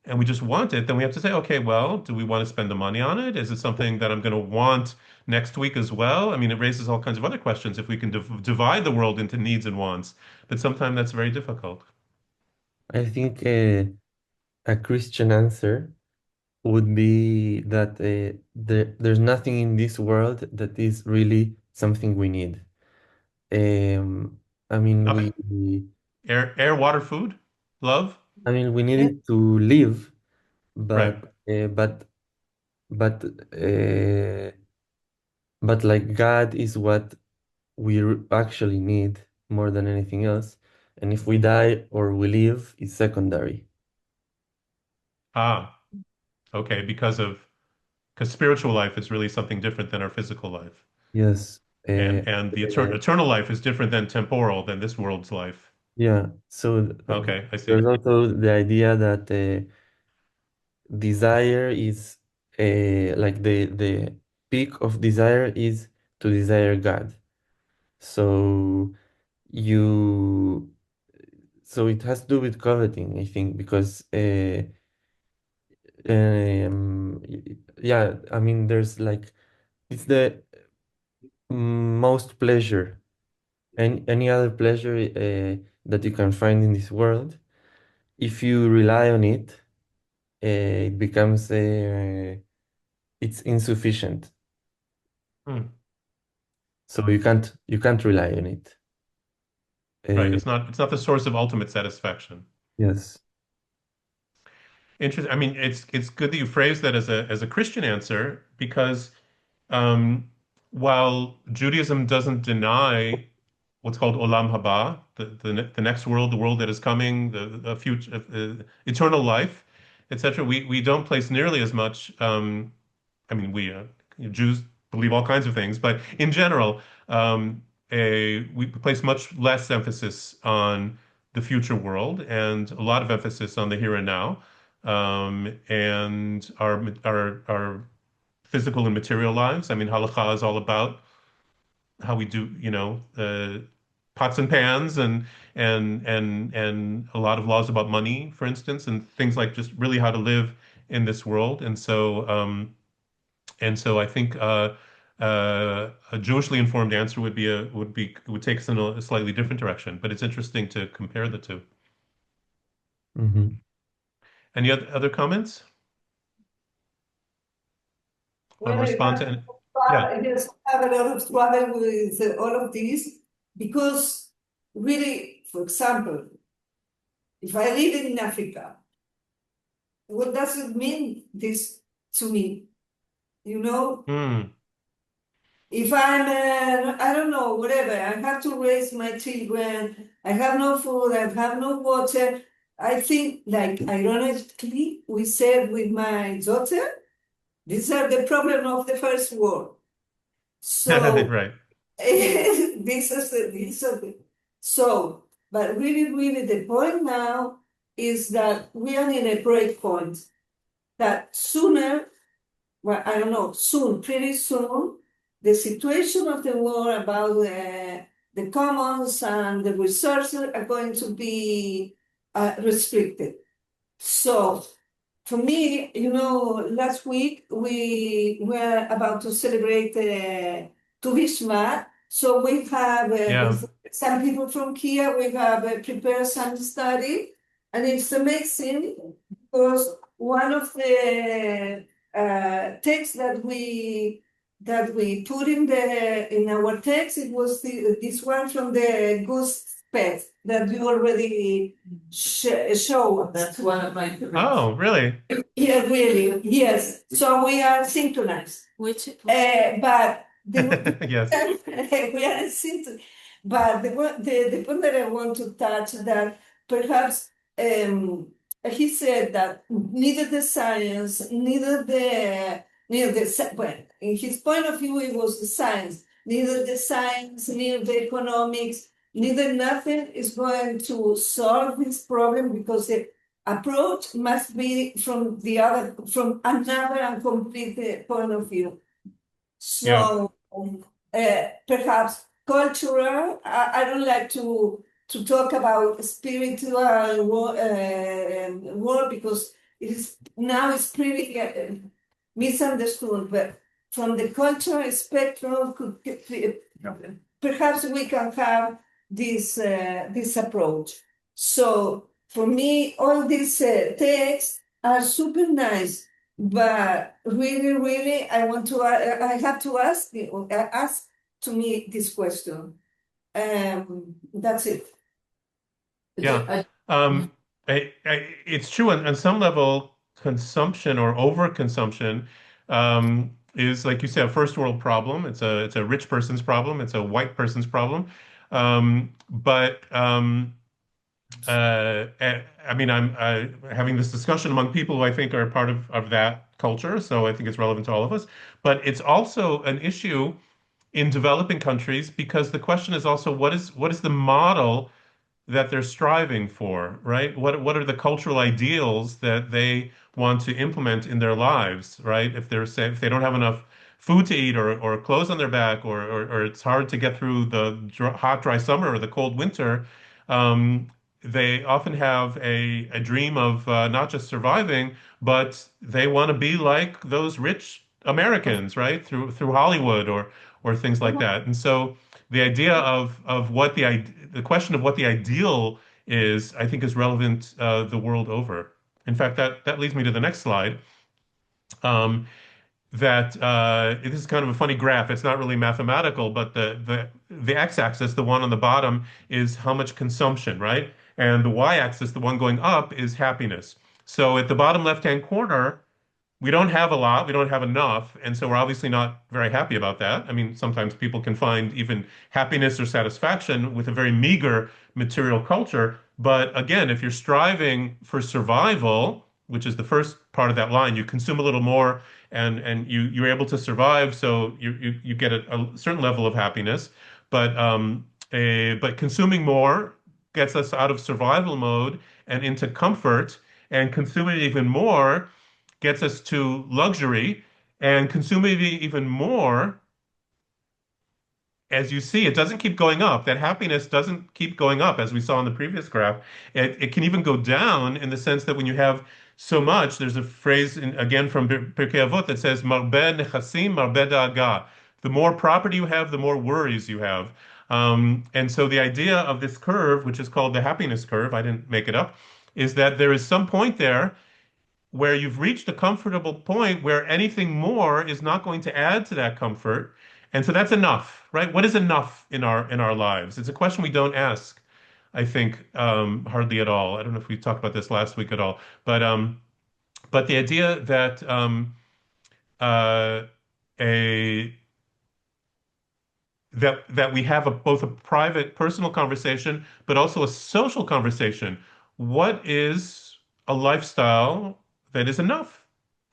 [SPEAKER 2] and we just want it, then we have to say, okay, well, do we want to spend the money on it? Is it something that I'm going to want next week as well? I mean, it raises all kinds of other questions if we can divide the world into needs and wants. But sometimes that's very difficult.
[SPEAKER 9] I think a Christian answer would be that there's nothing in this world that is really something we need. I mean,
[SPEAKER 2] Okay. Air, water, food, love.
[SPEAKER 9] we need it to live,
[SPEAKER 2] Right.
[SPEAKER 9] but like God is what we actually need more than anything else. And if we die or we live, it's secondary.
[SPEAKER 2] Ah, okay, because spiritual life is really something different than our physical life.
[SPEAKER 9] Yes.
[SPEAKER 2] And the eternal life is different than temporal, than this world's life.
[SPEAKER 9] Yeah. So
[SPEAKER 2] Okay, I see.
[SPEAKER 9] there's also the idea that desire is like the peak of desire is to desire God. So you so it has to do with coveting, I think, because yeah, I mean there's like it's the most pleasure and any other pleasure that you can find in this world. If you rely on it, it becomes it's insufficient. So you can't rely on it.
[SPEAKER 2] Right. It's not the source of ultimate satisfaction.
[SPEAKER 9] Yes.
[SPEAKER 2] Interesting. I mean, it's good that you phrase that as a Christian answer because while Judaism doesn't deny what's called olam haba, the next world, the world that is coming, the future, eternal life, etc., we don't place nearly as much. I mean, we Jews believe all kinds of things, but in general, we place much less emphasis on the future world and a lot of emphasis on the here and now, and our physical and material lives. I mean, halakha is all about how we do, pots and pans and a lot of laws about money, for instance, and things like just really how to live in this world. And so I think a Jewishly informed answer would take us in a slightly different direction. But it's interesting to compare the two.
[SPEAKER 9] Mm-hmm.
[SPEAKER 2] Any other comments?
[SPEAKER 3] Well,
[SPEAKER 2] respond to
[SPEAKER 3] yes, I have a lot of trouble with all of these because really, for example, if I live in Africa, what does it mean this to me? If I'm, I don't know, whatever, I have to raise my children, I have no food, I have no water. I think, like, ironically, we said with my daughter, these are the problem of the first world. So,
[SPEAKER 2] right.
[SPEAKER 3] So, but really, really, the point now is that we are in a break point that sooner, well, I don't know, soon, pretty soon, the situation of the war about the commons and the resources are going to be restricted. So, for me, last week we were about to celebrate Tu B'Shvat. So we have with some people from here, we have prepared some study, and it's amazing because one of the texts that we put in our text, it was this one from the pets that you already showed.
[SPEAKER 10] That's one of my favorites.
[SPEAKER 2] Oh, really?
[SPEAKER 3] Yeah, really, yes. So we are synchronized.
[SPEAKER 10] Which
[SPEAKER 3] But
[SPEAKER 2] Yes.
[SPEAKER 3] we are synchronized. But the point that I want to touch that perhaps he said that neither the science, well, in his point of view, it was the science, neither the science, neither the economics, neither nothing is going to solve this problem because the approach must be from another and complete point of view. So perhaps cultural, I don't like to talk about spiritual world because it's pretty misunderstood, but from the cultural spectrum, perhaps we can have this approach. So for me, all these texts are super nice, but really, really, I have to ask to me this question. That's it.
[SPEAKER 2] Yeah. It's true on some level, consumption or overconsumption is, like you said, a first world problem. It's a rich person's problem. It's a white person's problem. I mean, I'm having this discussion among people who I think are part of that culture, so I think it's relevant to all of us. But it's also an issue in developing countries because the question is also what is the model that they're striving for, right? What are the cultural ideals that they want to implement in their lives, right? If they don't have enough food to eat or clothes on their back or it's hard to get through the hot, dry summer or the cold winter, um, they often have a dream of not just surviving, but they want to be like those rich Americans, right? Through Hollywood or things like that. And so the idea of what the question of what the ideal is, I think, is relevant the world over. In fact, that leads me to the next slide. That this is kind of a funny graph. It's not really mathematical, but the x-axis, the one on the bottom, is how much consumption, right? And the y-axis, the one going up, is happiness. So at the bottom left-hand corner, we don't have a lot, we don't have enough, and so we're obviously not very happy about that. I mean, sometimes people can find even happiness or satisfaction with a very meager material culture. But again, if you're striving for survival, which is the first part of that line, you consume a little more and you're able to survive, so you get a certain level of happiness. But consuming more gets us out of survival mode and into comfort, and consuming even more gets us to luxury, and consuming even more, as you see, it doesn't keep going up. That happiness doesn't keep going up, as we saw in the previous graph. It can even go down in the sense that when you have so much, there's a phrase, again, from Pirkei Avot that says, Marbeh nechasim, marbeh da'aga. The more property you have, the more worries you have. And so the idea of this curve, which is called the happiness curve, I didn't make it up, is that there is some point there where you've reached a comfortable point where anything more is not going to add to that comfort. And so that's enough, right? What is enough in our lives? It's a question we don't ask, I think, hardly at all. I don't know if we talked about this last week at all, but the idea that a that we have both a private, personal conversation, but also a social conversation. What is a lifestyle that is enough,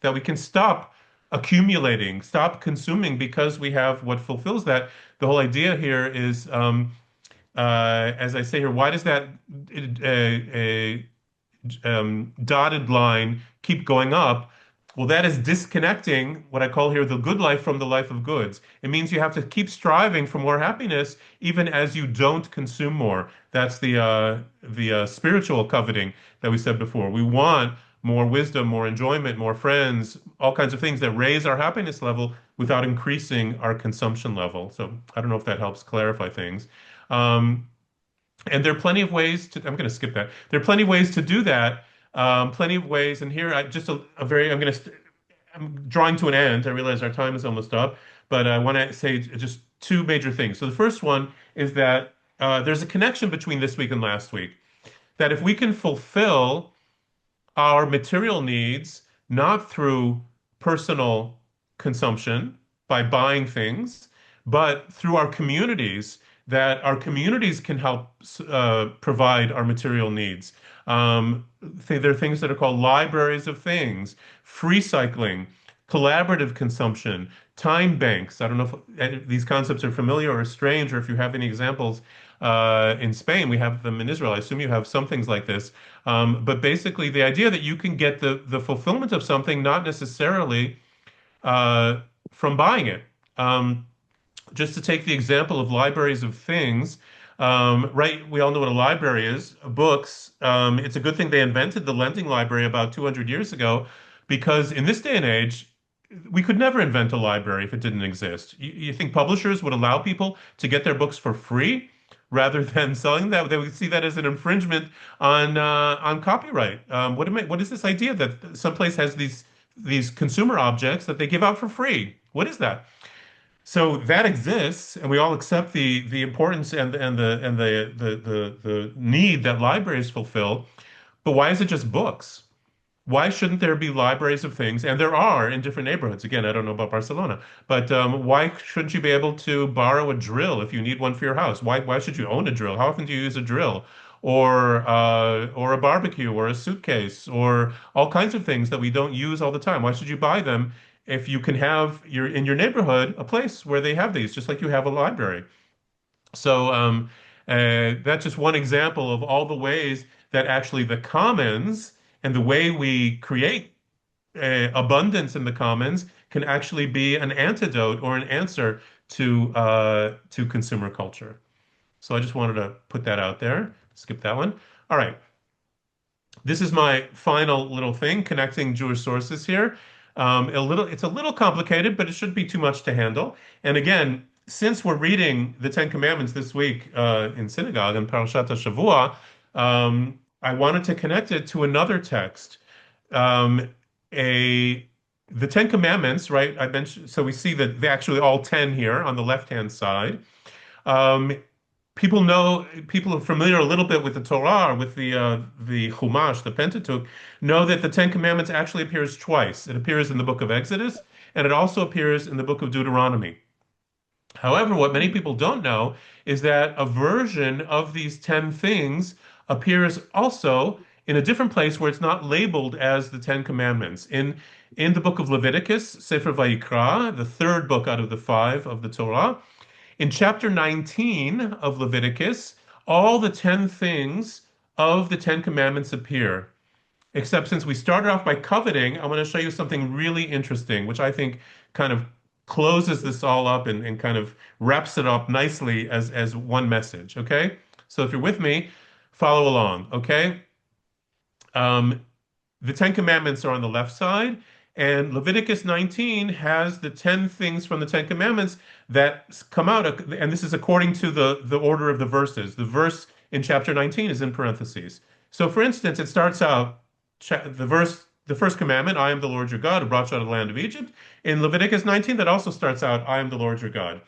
[SPEAKER 2] that we can stop accumulating, stop consuming because we have what fulfills that? The whole idea here is, as I say here, why does that dotted line keep going up? Well, that is disconnecting what I call here the good life from the life of goods. It means you have to keep striving for more happiness, even as you don't consume more. That's the spiritual coveting that we said before. We want more wisdom, more enjoyment, more friends, all kinds of things that raise our happiness level without increasing our consumption level. So I don't know if that helps clarify things. And there are plenty of ways to, I'm going to skip that. There are plenty of ways to do that. Plenty of ways. And here, I'm drawing to an end. I realize our time is almost up, but I want to say just two major things. So the first one is that there's a connection between this week and last week. That if we can fulfill our material needs not through personal consumption by buying things, but through our communities, that our communities can help provide our material needs. There are things that are called libraries of things, free cycling, collaborative consumption, time banks. I don't know if these concepts are familiar or strange, or if you have any examples. In Spain, we have them in Israel. I assume you have some things like this. But basically, the idea that you can get the fulfillment of something not necessarily from buying it. Just to take the example of libraries of things, right? We all know what a library is, books. It's a good thing they invented the lending library about 200 years ago, because in this day and age, we could never invent a library if it didn't exist. You think publishers would allow people to get their books for free rather than selling them? They would see that as an infringement on copyright. What is this idea that someplace has these consumer objects that they give out for free? What is that? So that exists, and we all accept the importance and the need that libraries fulfill. But why is it just books? Why shouldn't there be libraries of things? And there are in different neighborhoods. Again, I don't know about Barcelona, but why shouldn't you be able to borrow a drill if you need one for your house? Why should you own a drill? How often do you use a drill? Or a barbecue, or a suitcase, or all kinds of things that we don't use all the time. Why should you buy them if you can have in your neighborhood a place where they have these, just like you have a library? So that's just one example of all the ways that actually the commons and the way we create abundance in the commons can actually be an antidote or an answer to consumer culture. So I just wanted to put that out there. Skip that one. All right. This is my final little thing, connecting Jewish sources here. It's a little complicated, but it shouldn't be too much to handle. And again, since we're reading the Ten Commandments this week in synagogue in Parashat HaShavua, I wanted to connect it to another text. The Ten Commandments, right? I mentioned, so we see that they actually all 10 here on the left-hand side. People are familiar a little bit with the Torah, with the Chumash, the Pentateuch, know that the Ten Commandments actually appears twice. It appears in the book of Exodus, and it also appears in the book of Deuteronomy. However, what many people don't know is that a version of these 10 things appears also in a different place where it's not labeled as the Ten Commandments. In the book of Leviticus, Sefer Vayikra, the third book out of the 5 of the Torah, in chapter 19 of Leviticus, all the 10 things of the Ten Commandments appear. Except since we started off by coveting, I'm going to show you something really interesting, which I think kind of closes this all up and kind of wraps it up nicely as one message, okay? So if you're with me, follow along, okay? The Ten Commandments are on the left side, and Leviticus 19 has the 10 things from the Ten Commandments that come out, and this is according to the order of the verses. The verse in chapter 19 is in parentheses. So for instance, it starts out, the first commandment, I am the Lord your God who brought you out of the land of Egypt. In Leviticus 19, that also starts out, I am the Lord your God.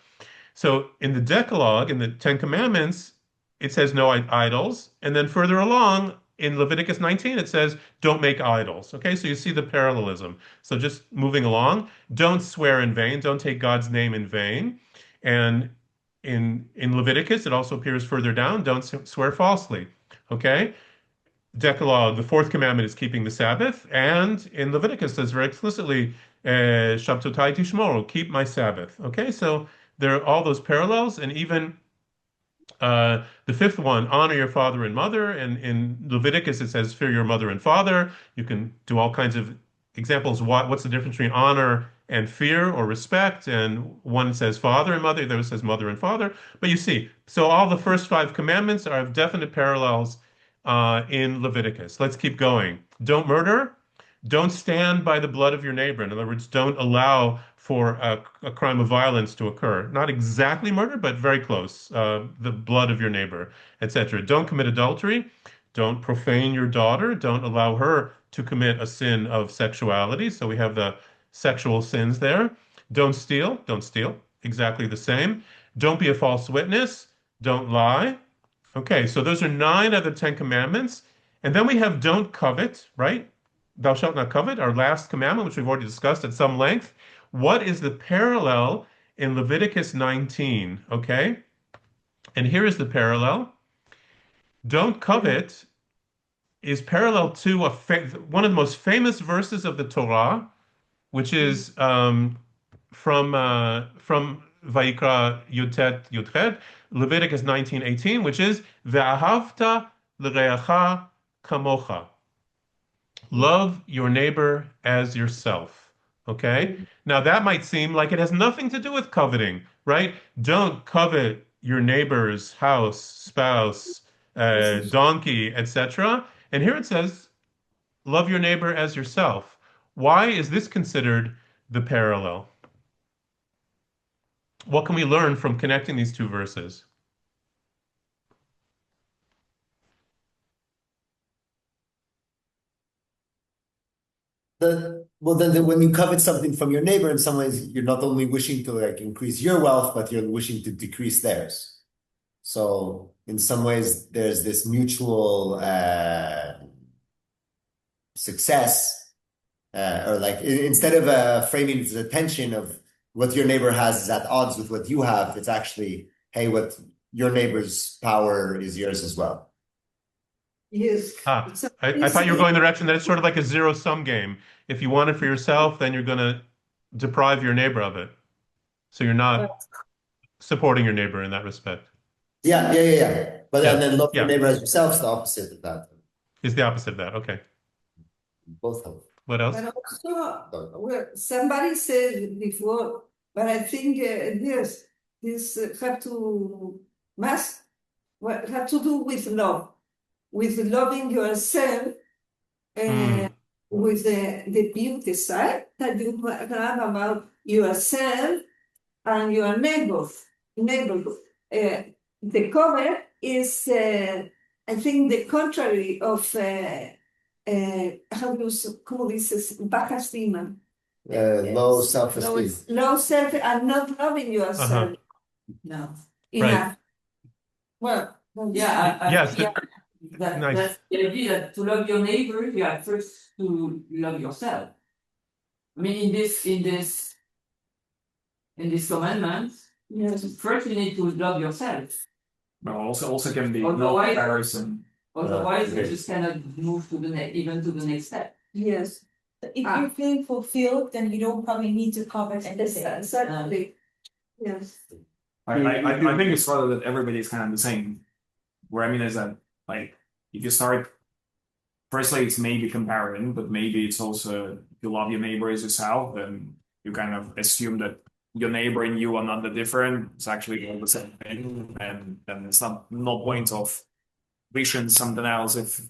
[SPEAKER 2] So in the Decalogue, in the Ten Commandments, it says no idols. And then further along, in Leviticus 19, it says, don't make idols. Okay, so you see the parallelism. So just moving along, don't swear in vain, don't take God's name in vain. And in Leviticus, it also appears further down, don't swear falsely. Okay, Decalogue, the fourth commandment is keeping the Sabbath. And in Leviticus, it says very explicitly, Shabtotai tishmoru, keep my Sabbath. Okay, so there are all those parallels, and even the fifth one, honor your father and mother. And in Leviticus, it says, fear your mother and father. You can do all kinds of examples. What's the difference between honor and fear or respect? And one says father and mother, the other says mother and father. But you see, so all the first 5 commandments are of definite parallels in Leviticus. Let's keep going. Don't murder. Don't stand by the blood of your neighbor. In other words, don't allow for a crime of violence to occur. Not exactly murder, but very close. The blood of your neighbor, etc. Don't commit adultery. Don't profane your daughter. Don't allow her to commit a sin of sexuality. So we have the sexual sins there. Don't steal. Don't steal. Exactly the same. Don't be a false witness. Don't lie. Okay, so those are 9 of the 10 commandments. And then we have don't covet, right? Thou shalt not covet, our last commandment, which we've already discussed at some length. What is the parallel in Leviticus 19? Okay, and here is the parallel. Don't covet is parallel to one of the most famous verses of the Torah, which is from Vayikra Yutet Yudchet, Leviticus 19:18, which is Ve'ahavta l'reacha kamocha. Love your neighbor as yourself. Okay? Now that might seem like it has nothing to do with coveting, right? Don't covet your neighbor's house, spouse, donkey, etc. And here it says, love your neighbor as yourself. Why is this considered the parallel? What can we learn from connecting these two verses?
[SPEAKER 5] When you covet something from your neighbor, in some ways, you're not only wishing to like increase your wealth, but you're wishing to decrease theirs. So in some ways, there's this mutual success, or like instead of framing the tension of what your neighbor has is at odds with what you have, it's actually, hey, what your neighbor's power is yours as well.
[SPEAKER 3] Yes.
[SPEAKER 2] I thought you were going the direction that it's sort of like a zero-sum game. If you want it for yourself, then you're going to deprive your neighbor of it. So you're not supporting your neighbor in that respect.
[SPEAKER 5] Yeah. But then love your neighbor as yourself is the opposite of that.
[SPEAKER 2] Is the opposite of that. Okay.
[SPEAKER 5] Both of them.
[SPEAKER 2] What else?
[SPEAKER 3] And also, well, somebody said before, but I think this have to do with love, with loving yourself, with the beauty side that you have about yourself and your neighborhood. The cover is, I think, the contrary of how you call this, baja estima.
[SPEAKER 5] Low self-esteem.
[SPEAKER 3] Low self and not loving yourself. No. Enough. Well,
[SPEAKER 2] Yes.
[SPEAKER 10] That's the idea that to love your neighbor, you have first to love yourself. I mean, in this commandment, first you need to love yourself.
[SPEAKER 11] But also can be no comparison.
[SPEAKER 10] Otherwise, you just cannot move to even to the next step.
[SPEAKER 3] Yes.
[SPEAKER 8] If you're feeling fulfilled, then you don't probably need to covet anything.
[SPEAKER 3] Exactly. Yes.
[SPEAKER 11] I think it's rather that everybody's kind of the same. Where I mean is that, like, if you start, firstly, it's maybe comparing, but maybe it's also, if you love your neighbor as yourself, then you kind of assume that your neighbor and you are not that different. It's actually all the same thing, and then it's no point of wishing something else if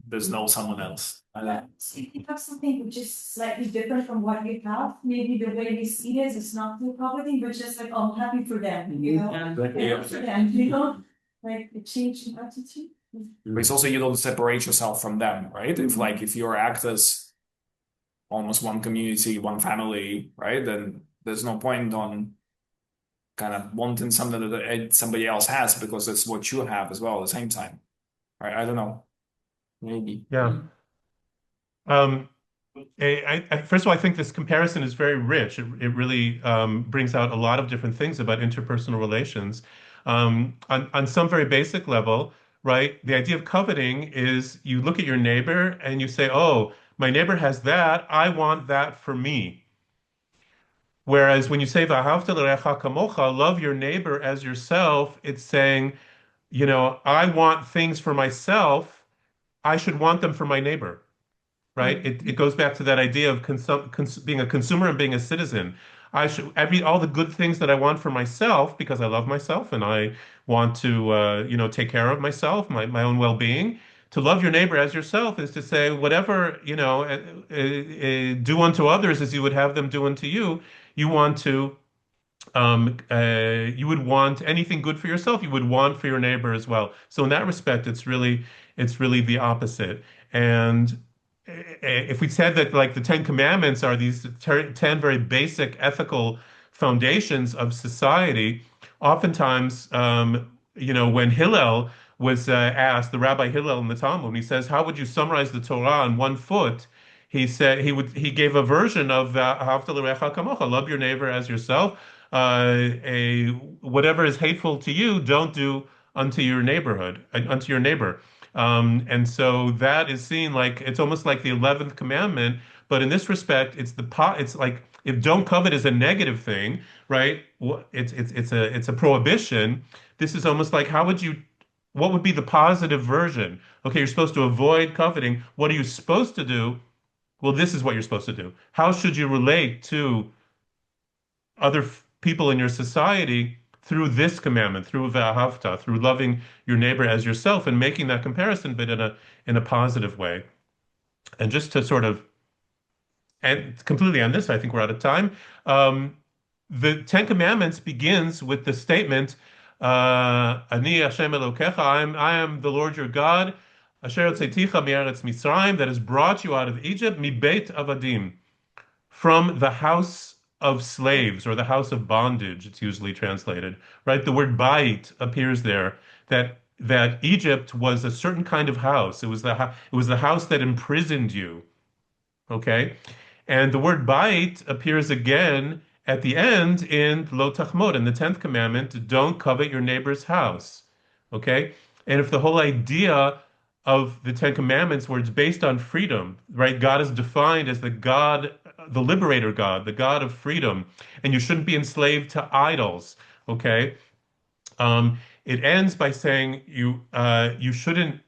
[SPEAKER 11] there's no someone else.
[SPEAKER 8] If you have something which is slightly different from what you have, maybe the way we see it is it's not too coveting, but just like, oh, I'm happy for them, you know? And you know, like a change in attitude.
[SPEAKER 11] But it's also, you don't separate yourself from them, right? If you act as almost one community, one family, right? Then there's no point on kind of wanting something that somebody else has because it's what you have as well at the same time. Right? I don't know. Maybe.
[SPEAKER 2] Yeah. First of all, I think this comparison is very rich. It really brings out a lot of different things about interpersonal relations. On some very basic level, right? The idea of coveting is you look at your neighbor and you say, oh, my neighbor has that, I want that for me. Whereas when you say "V'ahavta l'reacha kamocha," love your neighbor as yourself, it's saying, I want things for myself, I should want them for my neighbor. Right? It goes back to that idea of being a consumer and being a citizen. I should all the good things that I want for myself because I love myself and I want to take care of myself, my own well-being. To love your neighbor as yourself is to say whatever do unto others as you would have them do unto you. You want to you would want anything good for yourself, you would want for your neighbor as well. So in that respect, it's really the opposite. And if we said that like the 10 Commandments are these 10 very basic ethical foundations of society. Oftentimes, when Hillel was asked, the Rabbi Hillel in the Talmud, he says, "How would you summarize the Torah on one foot?" He said he gave a version of "Ahavta l'recha kamocha," love your neighbor as yourself. Whatever is hateful to you, don't do unto your unto your neighbor. And so that is seen like it's almost like the 11th commandment, but in this respect, it's like if don't covet is a negative thing, right? It's a prohibition. This is almost like what would be the positive version? Okay, you're supposed to avoid coveting. What are you supposed to do? Well, this is what you're supposed to do. How should you relate to other people in your society through this commandment, through v'ahavta, through loving your neighbor as yourself and making that comparison, but in a positive way. And just to sort of and completely on this, I think we're out of time. The Ten Commandments begins with the statement, "Ani Hashem Elokecha," I am the Lord your God, Asher Tzeticha mi'eretz Mitzrayim, that has brought you out of Egypt, mi Beit Avadim, from the house of slaves or the house of bondage. It's usually translated, right? The word Beit appears there. That Egypt was a certain kind of house. It was the house that imprisoned you. Okay, and the word Beit appears again at the end in Lo Tachmod, in the 10th commandment, don't covet your neighbor's house. Okay, and if the whole idea of the Ten Commandments, where it's based on freedom, right? God is defined as the God, the liberator God, the God of freedom, and you shouldn't be enslaved to idols. Okay, it ends by saying you shouldn't.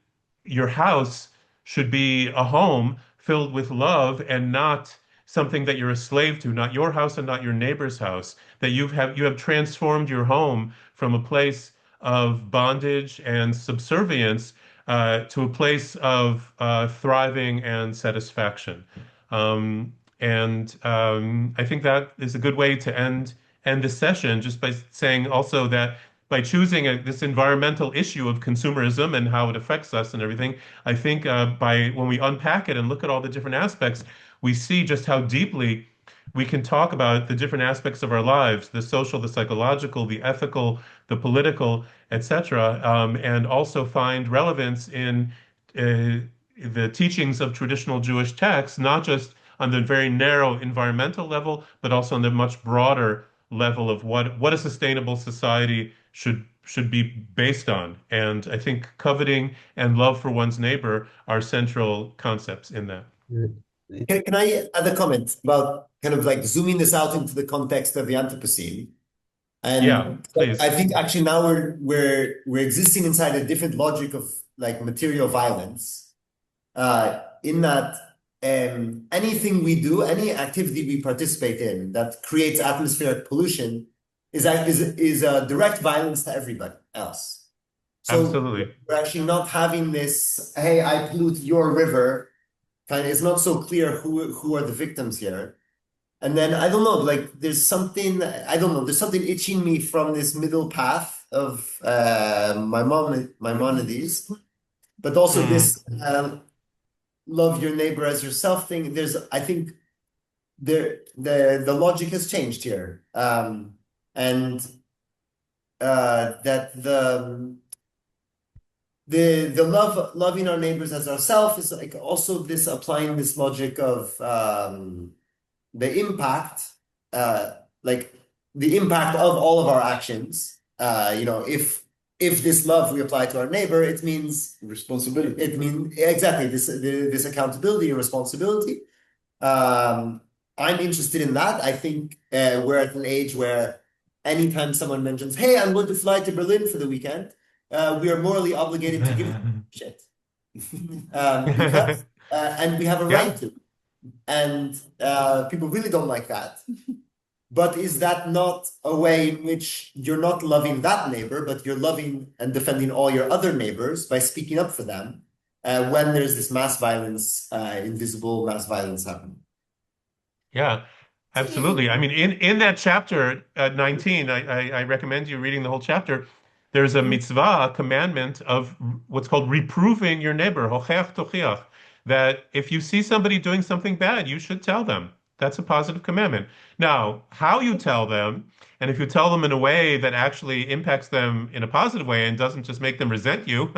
[SPEAKER 2] Your house should be a home filled with love and not something that you're a slave to, not your house and not your neighbor's house. That you have transformed your home from a place of bondage and subservience to a place of thriving and satisfaction. I think that is a good way to end this session, just by saying also that by choosing this environmental issue of consumerism and how it affects us and everything, I think when we unpack it and look at all the different aspects, we see just how deeply we can talk about the different aspects of our lives, the social, the psychological, the ethical, the political, etc., and also find relevance in the teachings of traditional Jewish texts, not just on the very narrow environmental level, but also on the much broader level of what a sustainable society should be based on. And I think coveting and love for one's neighbor are central concepts in that.
[SPEAKER 5] Can I add a comment about kind of like zooming this out into the context of the Anthropocene? And
[SPEAKER 2] yeah, please.
[SPEAKER 5] I think actually now we're existing inside a different logic of like material violence, in that anything we do, any activity we participate in that creates atmospheric pollution is a direct violence to everybody else. So
[SPEAKER 2] absolutely,
[SPEAKER 5] we're actually not having this, hey, I pollute your river. Kind of, it's not so clear who are the victims here. And then I don't know, like there's something itching me from this middle path of Maimonides, but also this love your neighbor as yourself thing. I think the logic has changed here, and that the loving our neighbors as ourselves is like also this applying this logic of the impact, like the impact of all of our actions. If this love we apply to our neighbor, it means
[SPEAKER 1] responsibility.
[SPEAKER 5] It means exactly this accountability and responsibility. I'm interested in that. I think we're at an age where anytime someone mentions, "Hey, I'm going to fly to Berlin for the weekend," we are morally obligated to give shit, because and we have a right to. And people really don't like that. But is that not a way in which you're not loving that neighbor, but you're loving and defending all your other neighbors by speaking up for them when there's this mass violence, invisible mass violence happening?
[SPEAKER 2] Yeah, absolutely. I mean, in that chapter 19, I recommend you reading the whole chapter. There's a mitzvah, a commandment of what's called reproving your neighbor, hocheach tochiach, that if you see somebody doing something bad, you should tell them. That's a positive commandment. Now, how you tell them, and if you tell them in a way that actually impacts them in a positive way and doesn't just make them resent you,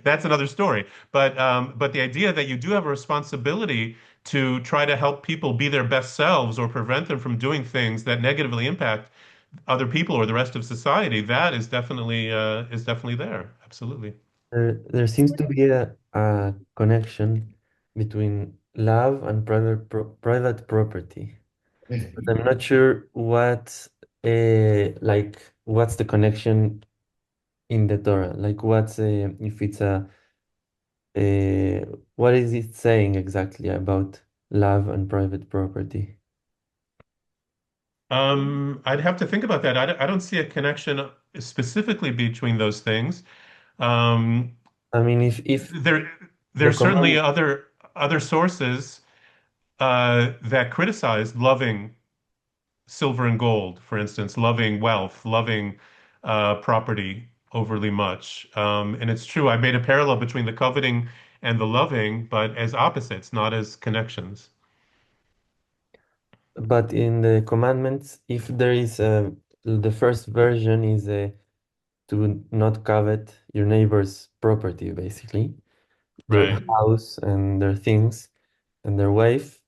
[SPEAKER 2] that's another story. But the idea that you do have a responsibility to try to help people be their best selves or prevent them from doing things that negatively impact other people or the rest of society, that is definitely there. Absolutely.
[SPEAKER 9] There seems to be a connection between love and private property. But I'm not sure what's the connection in the Torah? Like what's if it's what is it saying exactly about love and private property?
[SPEAKER 2] I'd have to think about that. I don't see a connection specifically between those things. Um,
[SPEAKER 9] I mean, if
[SPEAKER 2] there
[SPEAKER 9] the
[SPEAKER 2] there's certainly
[SPEAKER 9] command,
[SPEAKER 2] other sources that criticize loving silver and gold, for instance, loving wealth, loving property overly much. And it's true, I made a parallel between the coveting and the loving, but as opposites, not as connections.
[SPEAKER 9] but in the commandments, if there is the first version is to not covet your neighbor's property, basically, their
[SPEAKER 2] Right.
[SPEAKER 9] house and their things and their wife,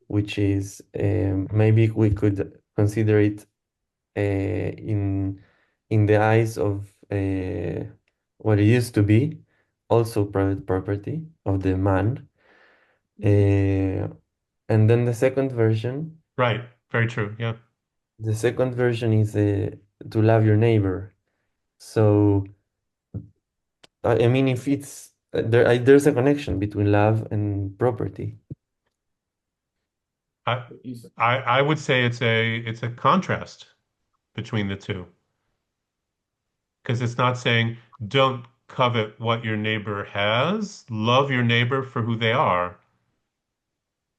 [SPEAKER 9] which is maybe we could consider it in the eyes of what it used to be, also private property of the man. And then
[SPEAKER 2] Right. Very true. Yeah.
[SPEAKER 9] the second version is to love your neighbor. So I mean, if it's there's a connection between love and property.
[SPEAKER 2] I I would say it's a contrast between the two. Because it's not saying don't covet what your neighbor has, love your neighbor for who they are,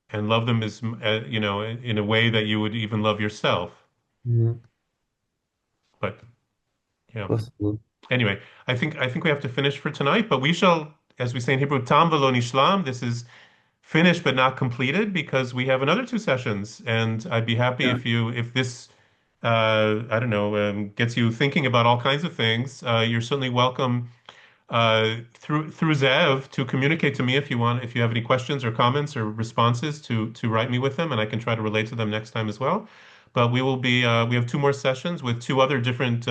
[SPEAKER 2] and love them as in a way that you would even love yourself.
[SPEAKER 9] Mhm.
[SPEAKER 2] But yeah.
[SPEAKER 9] Possible.
[SPEAKER 2] Anyway, I think we have to finish for tonight, but we shall, as we say in Hebrew, tam v'lo nishlam. This is finished but not completed because we have another two sessions, and I'd be happy
[SPEAKER 1] Yeah.
[SPEAKER 2] if this I don't know gets you thinking about all kinds of things. You're certainly welcome through Zev to communicate to me if you want, if you have any questions or comments or responses to write me with them, and I can try to relate to them next time as well. But we have two more sessions with two other different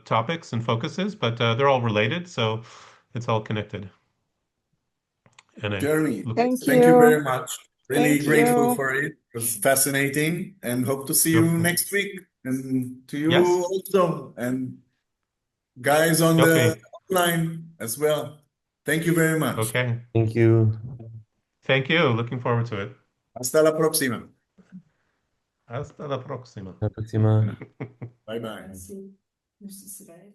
[SPEAKER 2] topics and focuses, but they're all related, so it's all connected. And I
[SPEAKER 1] Jeremy,
[SPEAKER 2] look,
[SPEAKER 6] Thank
[SPEAKER 1] thank you
[SPEAKER 6] you.
[SPEAKER 1] very much. Really
[SPEAKER 6] Thank
[SPEAKER 1] grateful
[SPEAKER 6] you.
[SPEAKER 1] for it. It was fascinating and hope to see you
[SPEAKER 2] okay.
[SPEAKER 1] next week. And to you
[SPEAKER 2] Yes.
[SPEAKER 1] also, and guys on the
[SPEAKER 2] Okay.
[SPEAKER 1] line as well. Thank you very much.
[SPEAKER 2] Okay.
[SPEAKER 9] Thank you.
[SPEAKER 2] Thank you. Looking forward to it.
[SPEAKER 1] Hasta la próxima.
[SPEAKER 2] Hasta la próxima.
[SPEAKER 9] La próxima.
[SPEAKER 1] Bye bye.
[SPEAKER 3] Sí, no sé si será él.